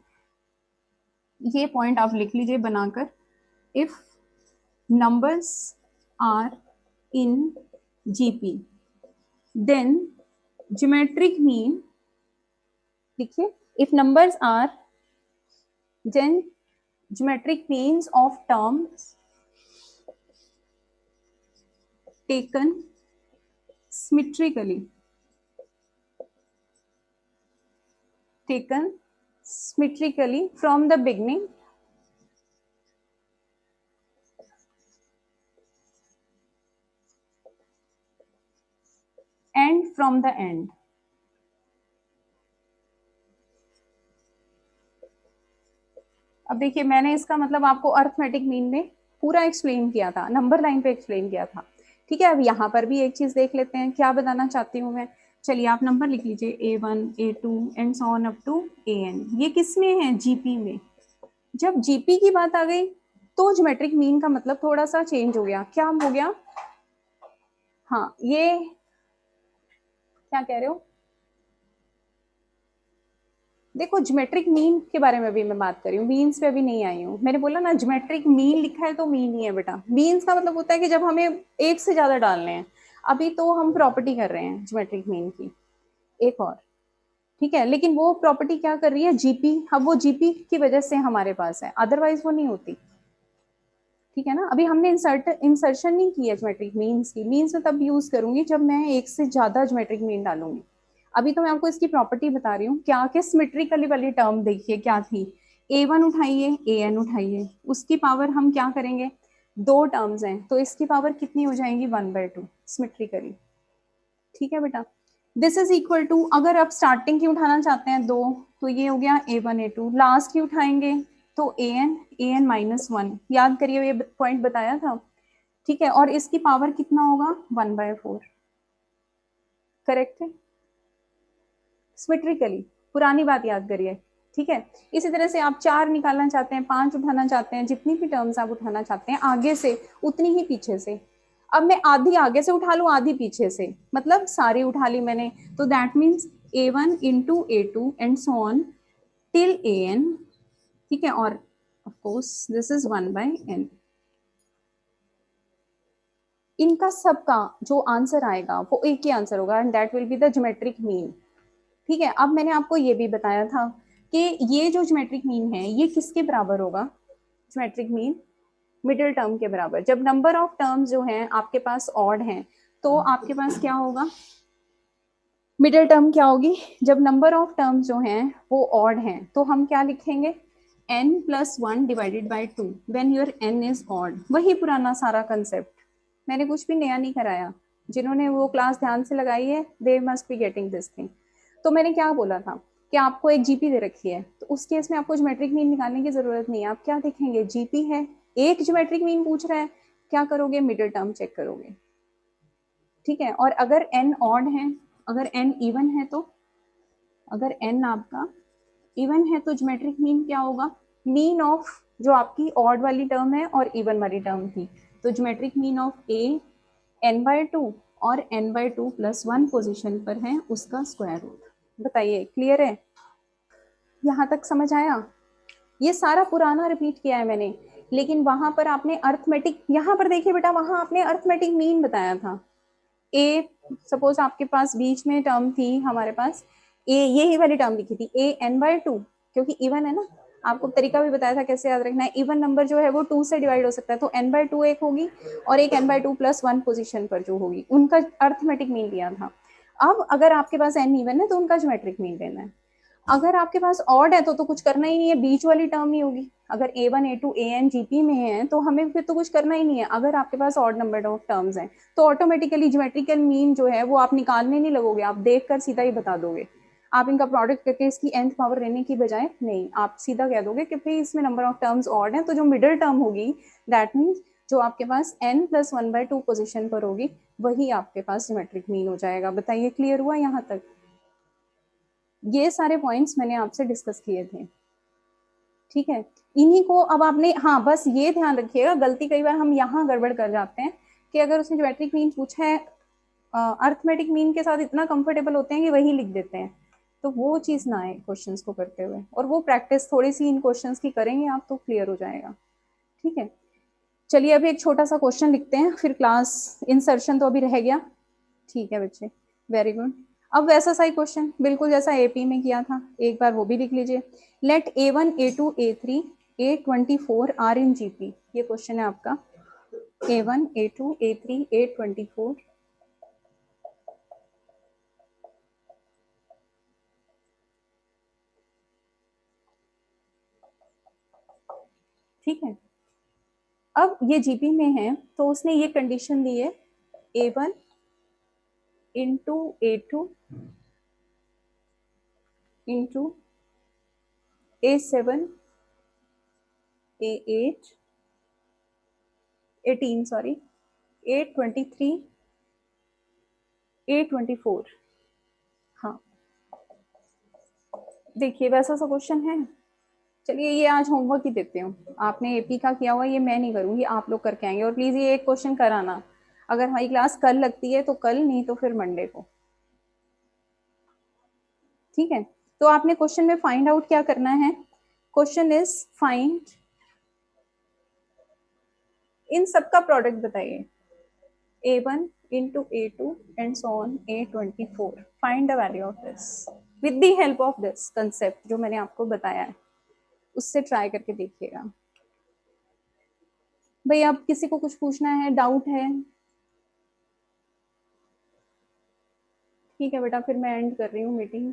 ये पॉइंट आप लिख लीजिए बनाकर, if numbers are in GP, then geometric mean, देखिए, if numbers are, then geometric means of terms taken symmetrically, from the beginning and from the end। अब देखिए, मैंने इसका मतलब आपको अर्थमेटिक मीन में पूरा एक्सप्लेन किया था, नंबर लाइन पे एक्सप्लेन किया था। ठीक है, अब यहाँ पर भी एक चीज देख लेते हैं, क्या बताना चाहती हूँ मैं। चलिए आप नंबर लिख लीजिए, A1 A2 and so on up to AN। ये किस में है, जीपी में। जब जीपी की बात आ गई तो ज्योमेट्रिक मीन का मतलब थोड़ा सा चेंज हो गया। क्या हो गया, हाँ, ये क्या कह रहे हो, देखो ज्योमेट्रिक मीन के बारे में अभी मैं बात कर रही हूँ, मीन्स पे अभी नहीं आई हूँ। मैंने बोला ना, ज्योमेट्रिक मीन लिखा है तो मीन ही है बेटा। मीन्स का मतलब होता है कि जब हमें एक से ज्यादा डालने हैं। अभी तो हम प्रॉपर्टी कर रहे हैं ज्योमेट्रिक मीन की एक और। ठीक है, लेकिन वो प्रॉपर्टी क्या कर रही है, जीपी। अब वो जीपी की वजह से हमारे पास है, अदरवाइज वो नहीं होती। ठीक है ना, अभी हमने इंसर्शन नहीं की है ज्योमेट्रिक मीन्स की। मीन्स में तब यूज करूंगी जब मैं एक से ज्यादा ज्योमेट्रिक मीन डालूंगी। अभी तो मैं आपको इसकी प्रॉपर्टी बता रही हूँ। क्या कि सिमेट्रिकली वाली टर्म देखिए क्या थी, A1 उठाइए AN उठाइए, उसकी पावर हम क्या करेंगे, 2 टर्म्स हैं तो इसकी पावर कितनी हो जाएंगी, 1/2 सिमेट्रिकली। ठीक है बेटा, दिस इज इक्वल टू, अगर आप स्टार्टिंग की उठाना चाहते हैं 2, तो ये हो गया A1 A2। लास्ट की उठाएंगे तो AN -1, याद करिए ये पॉइंट बताया था। ठीक है, और इसकी पावर कितना होगा, 1/4। करेक्ट है, सिमेट्रिकली, पुरानी बात याद करिए। ठीक है, इसी तरह से आप 4 निकालना चाहते हैं, 5 उठाना चाहते हैं, जितनी भी टर्म्स आप उठाना चाहते हैं आगे से उतनी ही पीछे से। अब मैं आधी आगे से उठा लूं, आधी पीछे से, मतलब सारी उठा ली मैंने, तो that means A1 into A2 and so on till AN। ठीक है, और of course this is 1/n। इनका सबका जो आंसर आएगा वो एक ही आंसर होगा and that will be the geometric mean. ठीक है, अब मैंने आपको ये भी बताया था कि ये जो ज्योमेट्रिक मीन है ये किसके बराबर होगा, ज्योमेट्रिक मीन मिडिल टर्म के बराबर। जब नंबर ऑफ टर्म्स जो हैं आपके पास ऑड हैं तो आपके पास क्या होगा, मिडिल टर्म क्या होगी, जब नंबर ऑफ टर्म्स जो हैं वो ऑड हैं तो हम क्या लिखेंगे, n+1 divided by 2 when your n is odd. वही पुराना सारा कंसेप्ट, मैंने कुछ भी नया नहीं कराया, जिन्होंने वो क्लास ध्यान से लगाई है they must be getting this thing. तो मैंने क्या बोला था कि आपको एक जीपी दे रखी है तो उस केस में आपको ज्योमेट्रिक मीन निकालने की जरूरत नहीं है, आप क्या देखेंगे, जीपी है, एक ज्योमेट्रिक मीन पूछ रहा है, क्या करोगे, मिडिल टर्म चेक करोगे। ठीक है, और अगर n ऑड है, अगर n इवन है तो, अगर n आपका इवन है तो ज्योमेट्रिक मीन क्या होगा, मीन ऑफ जो आपकी ऑड वाली टर्म है और इवन वाली टर्म थी, तो geometric mean of A n/2 और n/2+1 पोजीशन पर है उसका स्क्वायर रूट। बताइए क्लियर है, यहाँ तक समझ आया। ये सारा पुराना रिपीट किया है मैंने, लेकिन वहां पर आपने अर्थमेटिक, यहाँ पर देखिए बेटा वहां आपने अर्थमेटिक मीन बताया था। ए सपोज आपके पास बीच में टर्म थी हमारे पास ए, यही वाली टर्म लिखी थी ए n/2, क्योंकि इवन है ना, आपको तरीका भी बताया था कैसे याद रखना है, इवन नंबर जो है वो 2 से डिवाइड हो सकता है, तो n/2 एक होगी और एक n/2+1 पोजीशन पर जो होगी, उनका अर्थमेटिक मीन लिया था। अब अगर आपके पास n इवन है तो उनका ज्योमेट्रिक मीन लेना है। अगर आपके पास ऑड है तो कुछ करना ही नहीं है, बीच वाली टर्म ही होगी। अगर a1 a2 an gp में है तो हमें फिर तो कुछ करना ही नहीं है। अगर आपके पास ऑड नंबर ऑफ टर्म्स हैं तो ऑटोमेटिकली ज्योमेट्रिकल मीन जो है वो आप निकालने नहीं लगोगे, आप देखकर सीधा ही बता दोगे। आप इनका प्रोडक्ट करके इसकी nth पावर लेने की बजाय नहीं, आप सीधा कह दोगे कि भाई इसमें नंबर ऑफ टर्म्स ऑड है, तो जो मिडिल टर्म होगी दैट मीन्स जो आपके पास n+1/2 पोजिशन पर होगी वही आपके पास ज्योमेट्रिक मीन हो जाएगा। बताइए क्लियर हुआ यहाँ तक, ये सारे पॉइंट्स मैंने आपसे डिस्कस किए थे। ठीक है, इन्हीं को अब आपने, हाँ बस ये ध्यान रखिएगा, गलती कई बार हम यहाँ गड़बड़ कर जाते हैं कि अगर उसने ज्योमेट्रिक मीन पूछा है अर्थमेटिक मीन के साथ इतना कंफर्टेबल होते हैं कि वही लिख देते हैं, तो वो चीज़ ना आए क्वेश्चंस को करते हुए, और वो प्रैक्टिस थोड़ी सी इन क्वेश्चंस की करेंगे आप तो क्लियर हो जाएगा। ठीक है, चलिए अभी एक छोटा सा क्वेश्चन लिखते हैं फिर क्लास, इंसर्शन तो अभी रह गया। ठीक है बच्चे, वेरी गुड। अब वैसा सा ही क्वेश्चन बिल्कुल जैसा एपी में किया था, एक बार वो भी लिख लीजिए। Let a1 a2 a3 a24 are in GP, ये क्वेश्चन है आपका। a1 a2 a3 a24, ठीक है। अब ये जीपी में है तो उसने ये कंडीशन दी है a1 into a2 into a7 a8 18 sorry a23 a24। हाँ देखिए वैसा सा क्वेश्चन है। चलिए ये आज होमवर्क ही देते हूँ, आपने एपी का किया हुआ, ये मैं नहीं करूँगी, आप लोग करके आएंगे। और प्लीज़ ये एक क्वेश्चन कराना, अगर हमारी क्लास कल लगती है तो कल, नहीं तो फिर मंडे को। ठीक है, तो आपने क्वेश्चन में फाइंड आउट क्या करना है, क्वेश्चन इज फाइंड, इन सबका प्रोडक्ट बताइए, a1 into a2 and so on a24, find the value of this with the help of this concept जो मैंने आपको बताया है, उससे ट्राई करके देखिएगा। भाई अब किसी को कुछ पूछना है, डाउट है? ठीक है बेटा, फिर मैं एंड कर रही हूँ मीटिंग।